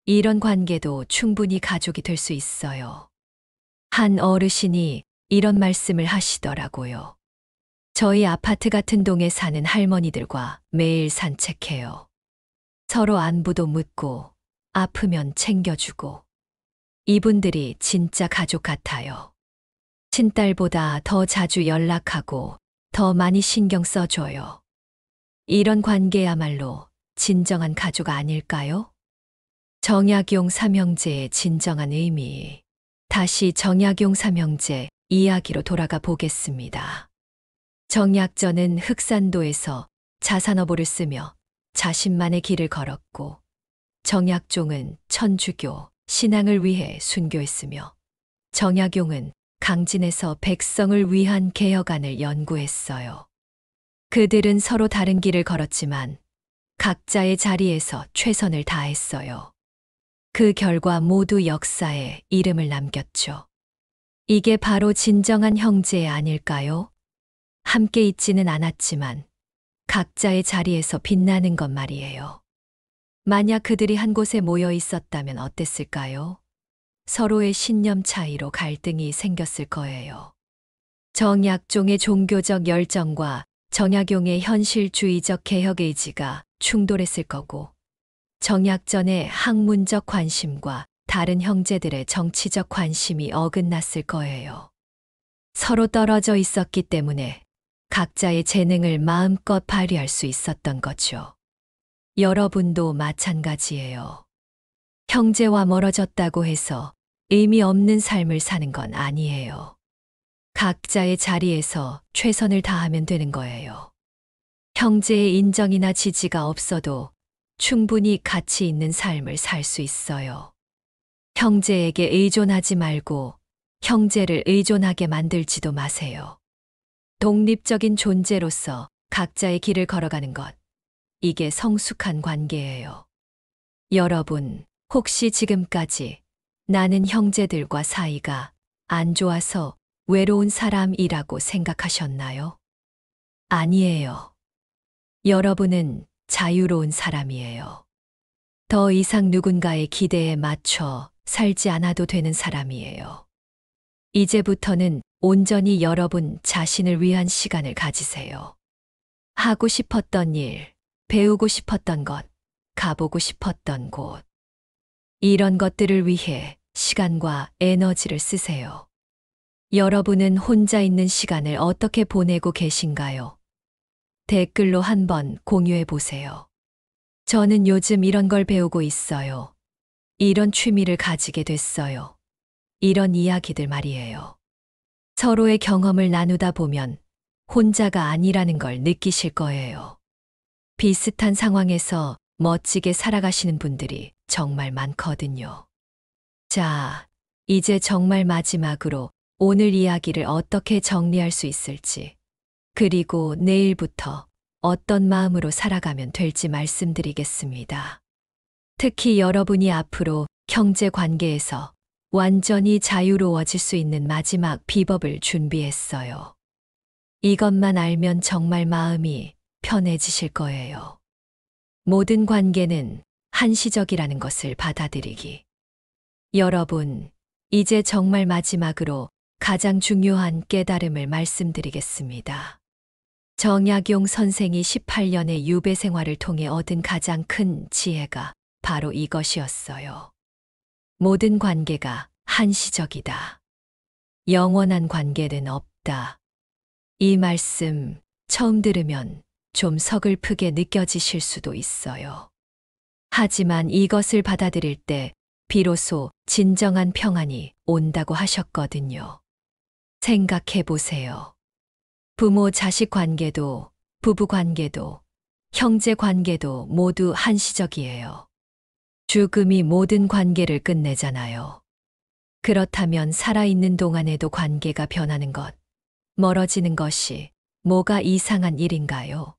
이런 관계도 충분히 가족이 될 수 있어요. 한 어르신이 이런 말씀을 하시더라고요. 저희 아파트 같은 동에 사는 할머니들과 매일 산책해요. 서로 안부도 묻고 아프면 챙겨주고. 이분들이 진짜 가족 같아요. 친딸보다 더 자주 연락하고 더 많이 신경 써줘요. 이런 관계야말로 진정한 가족 아닐까요? 정약용 삼형제의 진정한 의미. 다시 정약용 삼형제 이야기로 돌아가 보겠습니다. 정약전은 흑산도에서 자산어보를 쓰며 자신만의 길을 걸었고, 정약종은 천주교 신앙을 위해 순교했으며, 정약용은 강진에서 백성을 위한 개혁안을 연구했어요. 그들은 서로 다른 길을 걸었지만 각자의 자리에서 최선을 다했어요. 그 결과 모두 역사에 이름을 남겼죠. 이게 바로 진정한 형제 아닐까요? 함께 있지는 않았지만 각자의 자리에서 빛나는 것 말이에요. 만약 그들이 한 곳에 모여 있었다면 어땠을까요? 서로의 신념 차이로 갈등이 생겼을 거예요. 정약종의 종교적 열정과 정약용의 현실주의적 개혁 의지가 충돌했을 거고, 정약전의 학문적 관심과 다른 형제들의 정치적 관심이 어긋났을 거예요. 서로 떨어져 있었기 때문에 각자의 재능을 마음껏 발휘할 수 있었던 거죠. 여러분도 마찬가지예요. 형제와 멀어졌다고 해서 의미 없는 삶을 사는 건 아니에요. 각자의 자리에서 최선을 다하면 되는 거예요. 형제의 인정이나 지지가 없어도 충분히 가치 있는 삶을 살 수 있어요. 형제에게 의존하지 말고 형제를 의존하게 만들지도 마세요. 독립적인 존재로서 각자의 길을 걸어가는 것, 이게 성숙한 관계예요. 여러분, 혹시 지금까지 나는 형제들과 사이가 안 좋아서 외로운 사람이라고 생각하셨나요? 아니에요. 여러분은 자유로운 사람이에요. 더 이상 누군가의 기대에 맞춰 살지 않아도 되는 사람이에요. 이제부터는 온전히 여러분 자신을 위한 시간을 가지세요. 하고 싶었던 일, 배우고 싶었던 것, 가보고 싶었던 곳. 이런 것들을 위해 시간과 에너지를 쓰세요. 여러분은 혼자 있는 시간을 어떻게 보내고 계신가요? 댓글로 한번 공유해 보세요. 저는 요즘 이런 걸 배우고 있어요. 이런 취미를 가지게 됐어요. 이런 이야기들 말이에요. 서로의 경험을 나누다 보면 혼자가 아니라는 걸 느끼실 거예요. 비슷한 상황에서 멋지게 살아가시는 분들이 정말 많거든요. 자, 이제 정말 마지막으로 오늘 이야기를 어떻게 정리할 수 있을지, 그리고 내일부터 어떤 마음으로 살아가면 될지 말씀드리겠습니다. 특히 여러분이 앞으로 형제 관계에서 완전히 자유로워질 수 있는 마지막 비법을 준비했어요. 이것만 알면 정말 마음이 편해지실 거예요. 모든 관계는 한시적이라는 것을 받아들이기. 여러분, 이제 정말 마지막으로 가장 중요한 깨달음을 말씀드리겠습니다. 정약용 선생이 18년의 유배 생활을 통해 얻은 가장 큰 지혜가 바로 이것이었어요. 모든 관계가 한시적이다. 영원한 관계는 없다. 이 말씀 처음 들으면 좀 서글프게 느껴지실 수도 있어요. 하지만 이것을 받아들일 때 비로소 진정한 평안이 온다고 하셨거든요. 생각해 보세요. 부모 자식 관계도, 부부 관계도, 형제 관계도 모두 한시적이에요. 죽음이 모든 관계를 끝내잖아요. 그렇다면 살아있는 동안에도 관계가 변하는 것, 멀어지는 것이 뭐가 이상한 일인가요?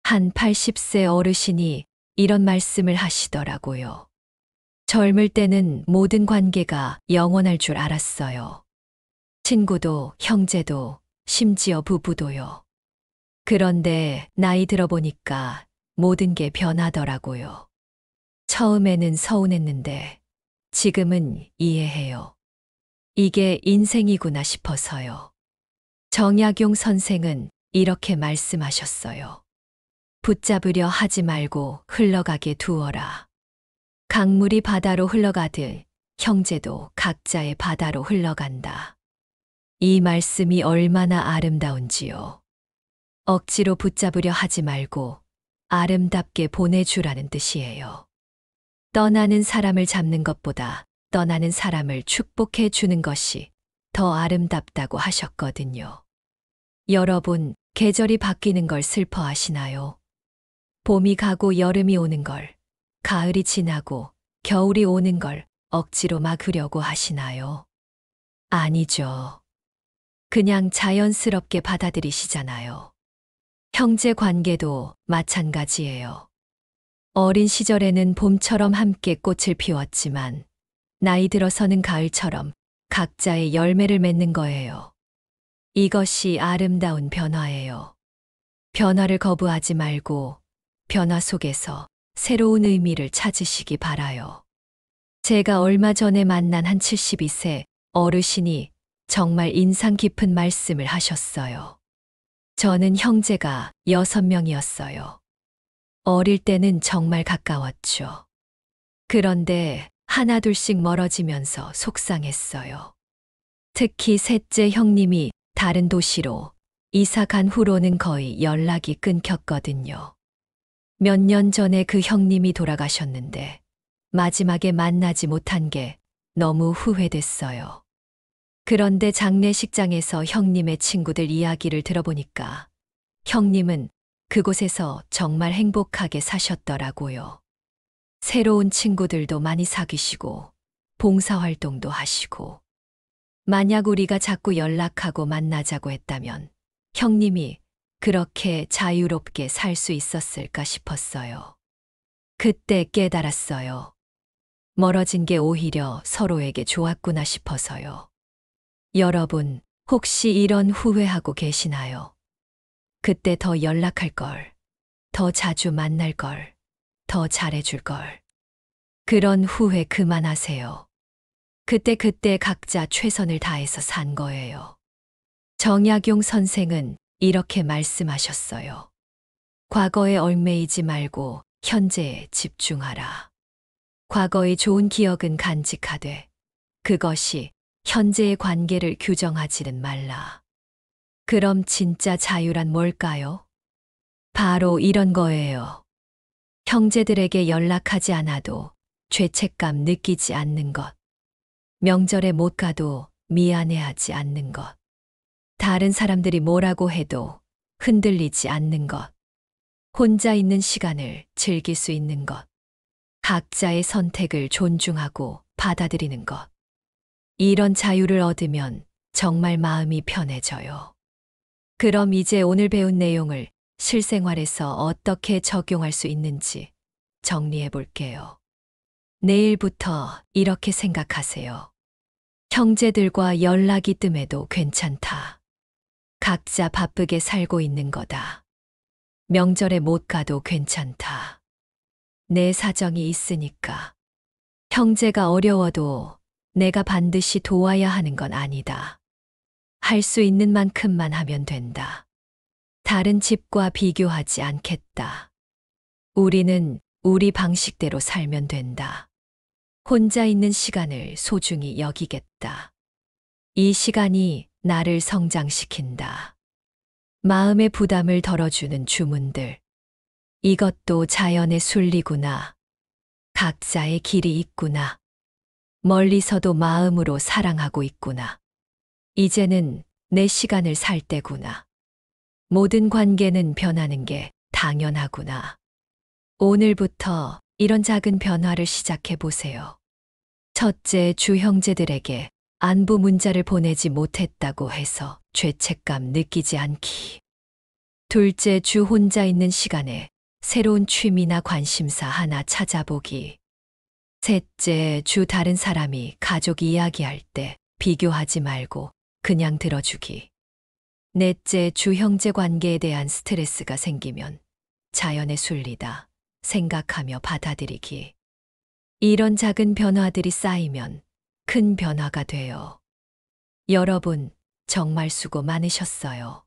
한 80세 어르신이 이런 말씀을 하시더라고요. 젊을 때는 모든 관계가 영원할 줄 알았어요. 친구도, 형제도, 심지어 부부도요. 그런데 나이 들어보니까 모든 게 변하더라고요. 처음에는 서운했는데 지금은 이해해요. 이게 인생이구나 싶어서요. 정약용 선생은 이렇게 말씀하셨어요. 붙잡으려 하지 말고 흘러가게 두어라. 강물이 바다로 흘러가듯 형제도 각자의 바다로 흘러간다. 이 말씀이 얼마나 아름다운지요. 억지로 붙잡으려 하지 말고 아름답게 보내주라는 뜻이에요. 떠나는 사람을 잡는 것보다 떠나는 사람을 축복해 주는 것이 더 아름답다고 하셨거든요. 여러분, 계절이 바뀌는 걸 슬퍼하시나요? 봄이 가고 여름이 오는 걸, 가을이 지나고 겨울이 오는 걸 억지로 막으려고 하시나요? 아니죠. 그냥 자연스럽게 받아들이시잖아요. 형제 관계도 마찬가지예요. 어린 시절에는 봄처럼 함께 꽃을 피웠지만 나이 들어서는 가을처럼 각자의 열매를 맺는 거예요. 이것이 아름다운 변화예요. 변화를 거부하지 말고 변화 속에서 새로운 의미를 찾으시기 바라요. 제가 얼마 전에 만난 한 72세 어르신이 정말 인상 깊은 말씀을 하셨어요. 저는 형제가 6명이었어요. 어릴 때는 정말 가까웠죠. 그런데 하나둘씩 멀어지면서 속상했어요. 특히 셋째 형님이 다른 도시로 이사 간 후로는 거의 연락이 끊겼거든요. 몇 년 전에 그 형님이 돌아가셨는데 마지막에 만나지 못한 게 너무 후회됐어요. 그런데 장례식장에서 형님의 친구들 이야기를 들어보니까 형님은 그곳에서 정말 행복하게 사셨더라고요. 새로운 친구들도 많이 사귀시고 봉사활동도 하시고. 만약 우리가 자꾸 연락하고 만나자고 했다면 형님이 그렇게 자유롭게 살 수 있었을까 싶었어요. 그때 깨달았어요. 멀어진 게 오히려 서로에게 좋았구나 싶어서요. 여러분, 혹시 이런 후회하고 계시나요? 그때 더 연락할 걸, 더 자주 만날 걸, 더 잘해줄 걸. 그런 후회 그만하세요. 그때 각자 최선을 다해서 산 거예요. 정약용 선생은 이렇게 말씀하셨어요. 과거에 얽매이지 말고 현재에 집중하라. 과거의 좋은 기억은 간직하되 그것이 현재의 관계를 규정하지는 말라. 그럼 진짜 자유란 뭘까요? 바로 이런 거예요. 형제들에게 연락하지 않아도 죄책감 느끼지 않는 것. 명절에 못 가도 미안해하지 않는 것. 다른 사람들이 뭐라고 해도 흔들리지 않는 것. 혼자 있는 시간을 즐길 수 있는 것. 각자의 선택을 존중하고 받아들이는 것. 이런 자유를 얻으면 정말 마음이 편해져요. 그럼 이제 오늘 배운 내용을 실생활에서 어떻게 적용할 수 있는지 정리해 볼게요. 내일부터 이렇게 생각하세요. 형제들과 연락이 뜸해도 괜찮다. 각자 바쁘게 살고 있는 거다. 명절에 못 가도 괜찮다. 내 사정이 있으니까. 형제가 어려워도 내가 반드시 도와야 하는 건 아니다. 할 수 있는 만큼만 하면 된다. 다른 집과 비교하지 않겠다. 우리는 우리 방식대로 살면 된다. 혼자 있는 시간을 소중히 여기겠다. 이 시간이 나를 성장시킨다. 마음의 부담을 덜어주는 주문들. 이것도 자연의 순리구나. 각자의 길이 있구나. 멀리서도 마음으로 사랑하고 있구나. 이제는 내 시간을 살 때구나. 모든 관계는 변하는 게 당연하구나. 오늘부터 이런 작은 변화를 시작해 보세요. 첫째, 주 형제들에게 안부 문자를 보내지 못했다고 해서 죄책감 느끼지 않기. 둘째, 주 혼자 있는 시간에 새로운 취미나 관심사 하나 찾아보기. 셋째, 주 다른 사람이 가족 이야기할 때 비교하지 말고 그냥 들어주기. 넷째, 주 형제 관계에 대한 스트레스가 생기면 자연의 순리다 생각하며 받아들이기. 이런 작은 변화들이 쌓이면 큰 변화가 돼요. 여러분, 정말 수고 많으셨어요.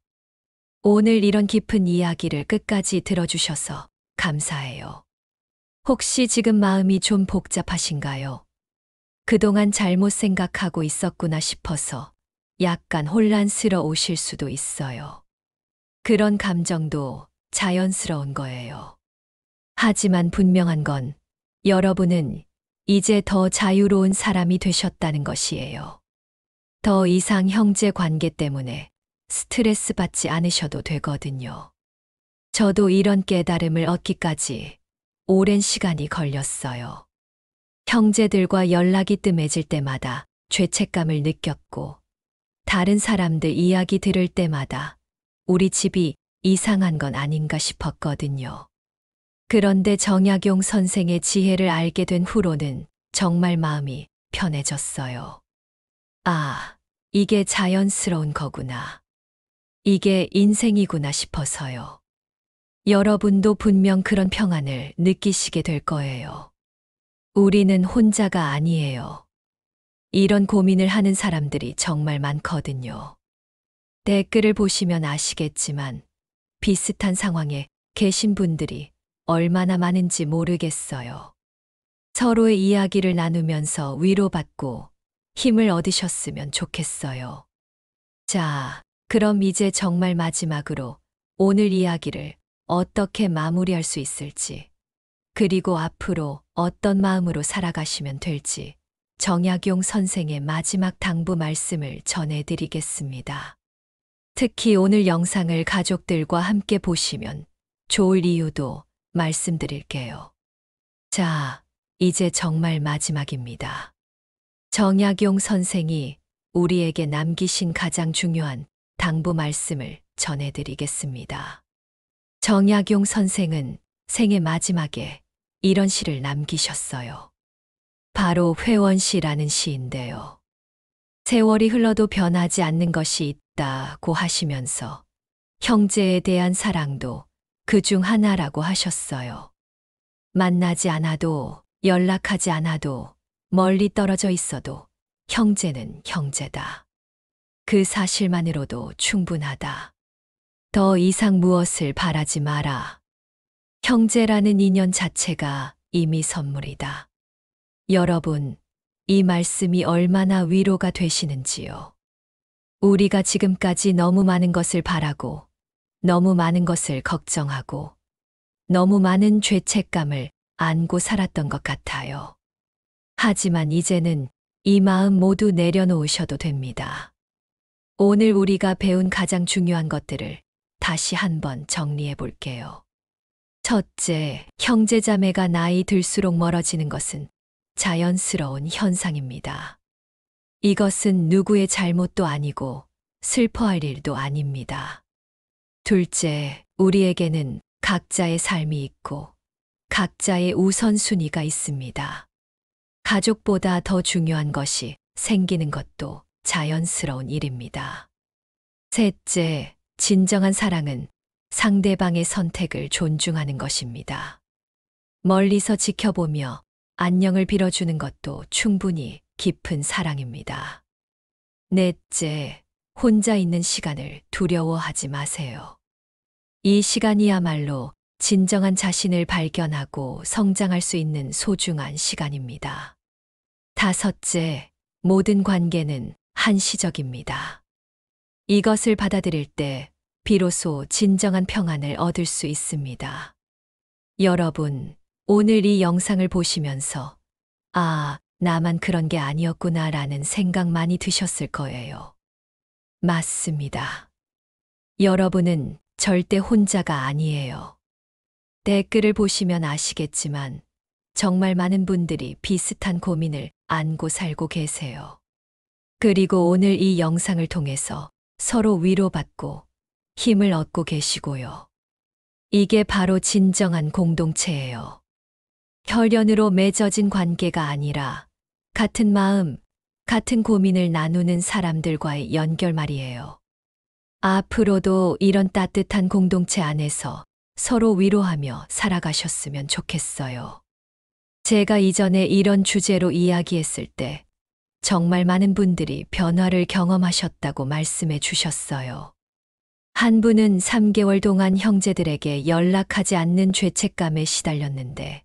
오늘 이런 깊은 이야기를 끝까지 들어주셔서 감사해요. 혹시 지금 마음이 좀 복잡하신가요? 그동안 잘못 생각하고 있었구나 싶어서 약간 혼란스러우실 수도 있어요. 그런 감정도 자연스러운 거예요. 하지만 분명한 건 여러분은 이제 더 자유로운 사람이 되셨다는 것이에요. 더 이상 형제 관계 때문에 스트레스 받지 않으셔도 되거든요. 저도 이런 깨달음을 얻기까지 오랜 시간이 걸렸어요. 형제들과 연락이 뜸해질 때마다 죄책감을 느꼈고, 다른 사람들 이야기 들을 때마다 우리 집이 이상한 건 아닌가 싶었거든요. 그런데 정약용 선생의 지혜를 알게 된 후로는 정말 마음이 편해졌어요. 아, 이게 자연스러운 거구나. 이게 인생이구나 싶어서요. 여러분도 분명 그런 평안을 느끼시게 될 거예요. 우리는 혼자가 아니에요. 이런 고민을 하는 사람들이 정말 많거든요. 댓글을 보시면 아시겠지만 비슷한 상황에 계신 분들이 얼마나 많은지 모르겠어요. 서로의 이야기를 나누면서 위로받고 힘을 얻으셨으면 좋겠어요. 자, 그럼 이제 정말 마지막으로 오늘 이야기를 어떻게 마무리할 수 있을지, 그리고 앞으로 어떤 마음으로 살아가시면 될지 정약용 선생의 마지막 당부 말씀을 전해드리겠습니다. 특히 오늘 영상을 가족들과 함께 보시면 좋을 이유도 말씀드릴게요. 자, 이제 정말 마지막입니다. 정약용 선생이 우리에게 남기신 가장 중요한 당부 말씀을 전해드리겠습니다. 정약용 선생은 생의 마지막에 이런 시를 남기셨어요. 바로 회원시라는 시인데요. 세월이 흘러도 변하지 않는 것이 있다고 하시면서 형제에 대한 사랑도 그중 하나라고 하셨어요. 만나지 않아도, 연락하지 않아도, 멀리 떨어져 있어도 형제는 형제다. 그 사실만으로도 충분하다. 더 이상 무엇을 바라지 마라. 형제라는 인연 자체가 이미 선물이다. 여러분, 이 말씀이 얼마나 위로가 되시는지요. 우리가 지금까지 너무 많은 것을 바라고, 너무 많은 것을 걱정하고, 너무 많은 죄책감을 안고 살았던 것 같아요. 하지만 이제는 이 마음 모두 내려놓으셔도 됩니다. 오늘 우리가 배운 가장 중요한 것들을 다시 한번 정리해 볼게요. 첫째, 형제자매가 나이 들수록 멀어지는 것은 자연스러운 현상입니다. 이것은 누구의 잘못도 아니고 슬퍼할 일도 아닙니다. 둘째, 우리에게는 각자의 삶이 있고 각자의 우선순위가 있습니다. 가족보다 더 중요한 것이 생기는 것도 자연스러운 일입니다. 셋째, 진정한 사랑은 상대방의 선택을 존중하는 것입니다. 멀리서 지켜보며 안녕을 빌어주는 것도 충분히 깊은 사랑입니다. 넷째, 혼자 있는 시간을 두려워하지 마세요. 이 시간이야말로 진정한 자신을 발견하고 성장할 수 있는 소중한 시간입니다. 다섯째, 모든 관계는 한시적입니다. 이것을 받아들일 때 비로소 진정한 평안을 얻을 수 있습니다. 여러분, 오늘 이 영상을 보시면서 아, 나만 그런 게 아니었구나 라는 생각 많이 드셨을 거예요. 맞습니다. 여러분은 절대 혼자가 아니에요. 댓글을 보시면 아시겠지만 정말 많은 분들이 비슷한 고민을 안고 살고 계세요. 그리고 오늘 이 영상을 통해서 서로 위로받고 힘을 얻고 계시고요. 이게 바로 진정한 공동체예요. 혈연으로 맺어진 관계가 아니라 같은 마음, 같은 고민을 나누는 사람들과의 연결 말이에요. 앞으로도 이런 따뜻한 공동체 안에서 서로 위로하며 살아가셨으면 좋겠어요. 제가 이전에 이런 주제로 이야기했을 때 정말 많은 분들이 변화를 경험하셨다고 말씀해 주셨어요. 한 분은 3개월 동안 형제들에게 연락하지 않는 죄책감에 시달렸는데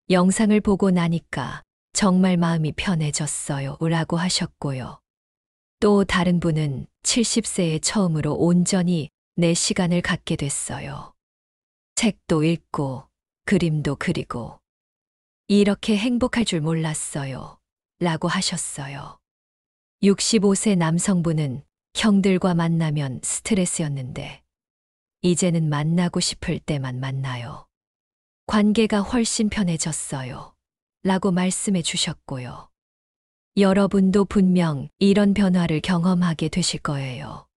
영상을 보고 나니까 정말 마음이 편해졌어요 라고 하셨고요. 또 다른 분은 70세에 처음으로 온전히 내 시간을 갖게 됐어요. 책도 읽고 그림도 그리고 이렇게 행복할 줄 몰랐어요 라고 하셨어요. 65세 남성분은 형들과 만나면 스트레스였는데 이제는 만나고 싶을 때만 만나요. 관계가 훨씬 편해졌어요 라고 말씀해 주셨고요. 여러분도 분명 이런 변화를 경험하게 되실 거예요.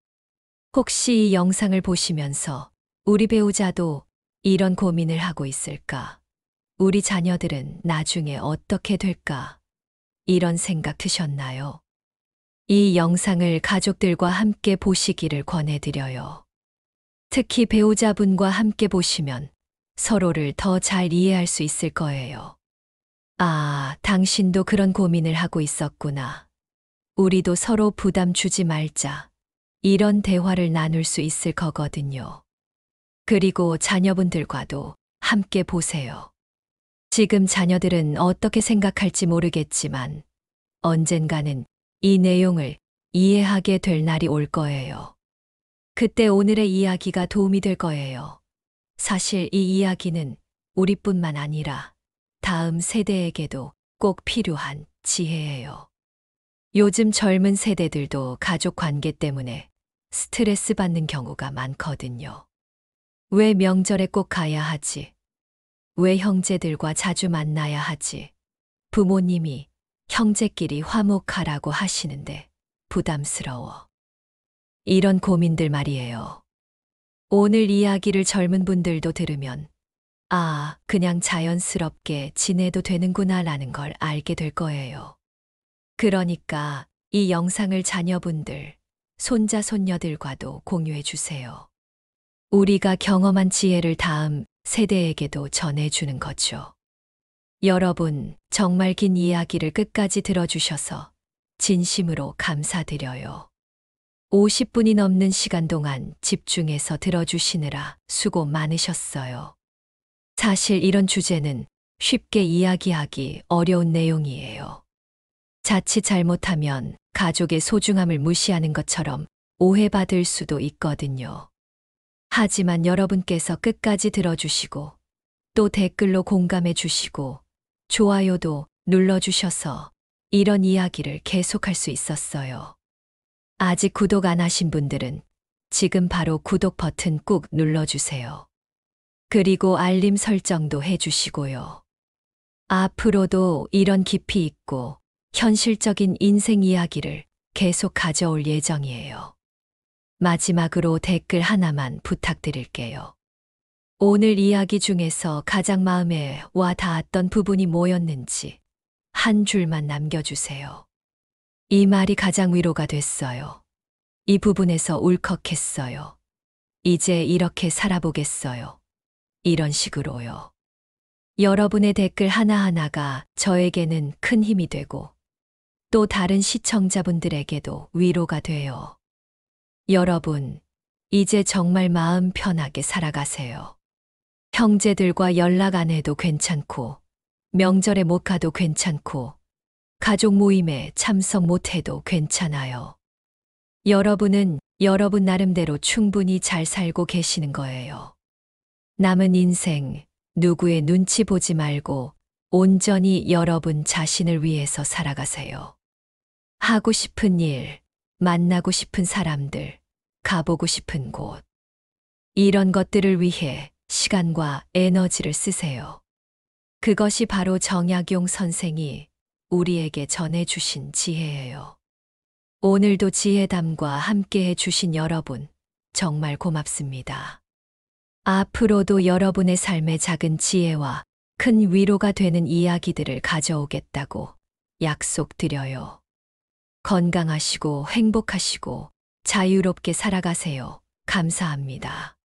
혹시 이 영상을 보시면서 우리 배우자도 이런 고민을 하고 있을까? 우리 자녀들은 나중에 어떻게 될까? 이런 생각 드셨나요? 이 영상을 가족들과 함께 보시기를 권해드려요. 특히 배우자분과 함께 보시면 서로를 더 잘 이해할 수 있을 거예요. 아, 당신도 그런 고민을 하고 있었구나. 우리도 서로 부담 주지 말자. 이런 대화를 나눌 수 있을 거거든요. 그리고 자녀분들과도 함께 보세요. 지금 자녀들은 어떻게 생각할지 모르겠지만 언젠가는 이 내용을 이해하게 될 날이 올 거예요. 그때 오늘의 이야기가 도움이 될 거예요. 사실 이 이야기는 우리뿐만 아니라 다음 세대에게도 꼭 필요한 지혜예요. 요즘 젊은 세대들도 가족 관계 때문에 스트레스 받는 경우가 많거든요. 왜 명절에 꼭 가야 하지? 왜 형제들과 자주 만나야 하지? 부모님이 형제끼리 화목하라고 하시는데 부담스러워. 이런 고민들 말이에요. 오늘 이야기를 젊은 분들도 들으면 아, 그냥 자연스럽게 지내도 되는구나 라는 걸 알게 될 거예요. 그러니까 이 영상을 자녀분들, 손자, 손녀들과도 공유해 주세요. 우리가 경험한 지혜를 다음 세대에게도 전해주는 거죠. 여러분, 정말 긴 이야기를 끝까지 들어주셔서 진심으로 감사드려요. 50분이 넘는 시간 동안 집중해서 들어주시느라 수고 많으셨어요. 사실 이런 주제는 쉽게 이야기하기 어려운 내용이에요. 자칫 잘못하면 가족의 소중함을 무시하는 것처럼 오해받을 수도 있거든요. 하지만 여러분께서 끝까지 들어주시고 또 댓글로 공감해 주시고 좋아요도 눌러주셔서 이런 이야기를 계속할 수 있었어요. 아직 구독 안 하신 분들은 지금 바로 구독 버튼 꾹 눌러주세요. 그리고 알림 설정도 해주시고요. 앞으로도 이런 깊이 있고 현실적인 인생 이야기를 계속 가져올 예정이에요. 마지막으로 댓글 하나만 부탁드릴게요. 오늘 이야기 중에서 가장 마음에 와 닿았던 부분이 뭐였는지 한 줄만 남겨주세요. 이 말이 가장 위로가 됐어요. 이 부분에서 울컥했어요. 이제 이렇게 살아보겠어요. 이런 식으로요. 여러분의 댓글 하나하나가 저에게는 큰 힘이 되고 또 다른 시청자분들에게도 위로가 돼요. 여러분, 이제 정말 마음 편하게 살아가세요. 형제들과 연락 안 해도 괜찮고, 명절에 못 가도 괜찮고, 가족 모임에 참석 못 해도 괜찮아요. 여러분은 여러분 나름대로 충분히 잘 살고 계시는 거예요. 남은 인생 누구의 눈치 보지 말고 온전히 여러분 자신을 위해서 살아가세요. 하고 싶은 일, 만나고 싶은 사람들, 가보고 싶은 곳. 이런 것들을 위해 시간과 에너지를 쓰세요. 그것이 바로 정약용 선생이 우리에게 전해주신 지혜예요. 오늘도 지혜담과 함께 해주신 여러분, 정말 고맙습니다. 앞으로도 여러분의 삶의 작은 지혜와 큰 위로가 되는 이야기들을 가져오겠다고 약속드려요. 건강하시고 행복하시고 자유롭게 살아가세요. 감사합니다.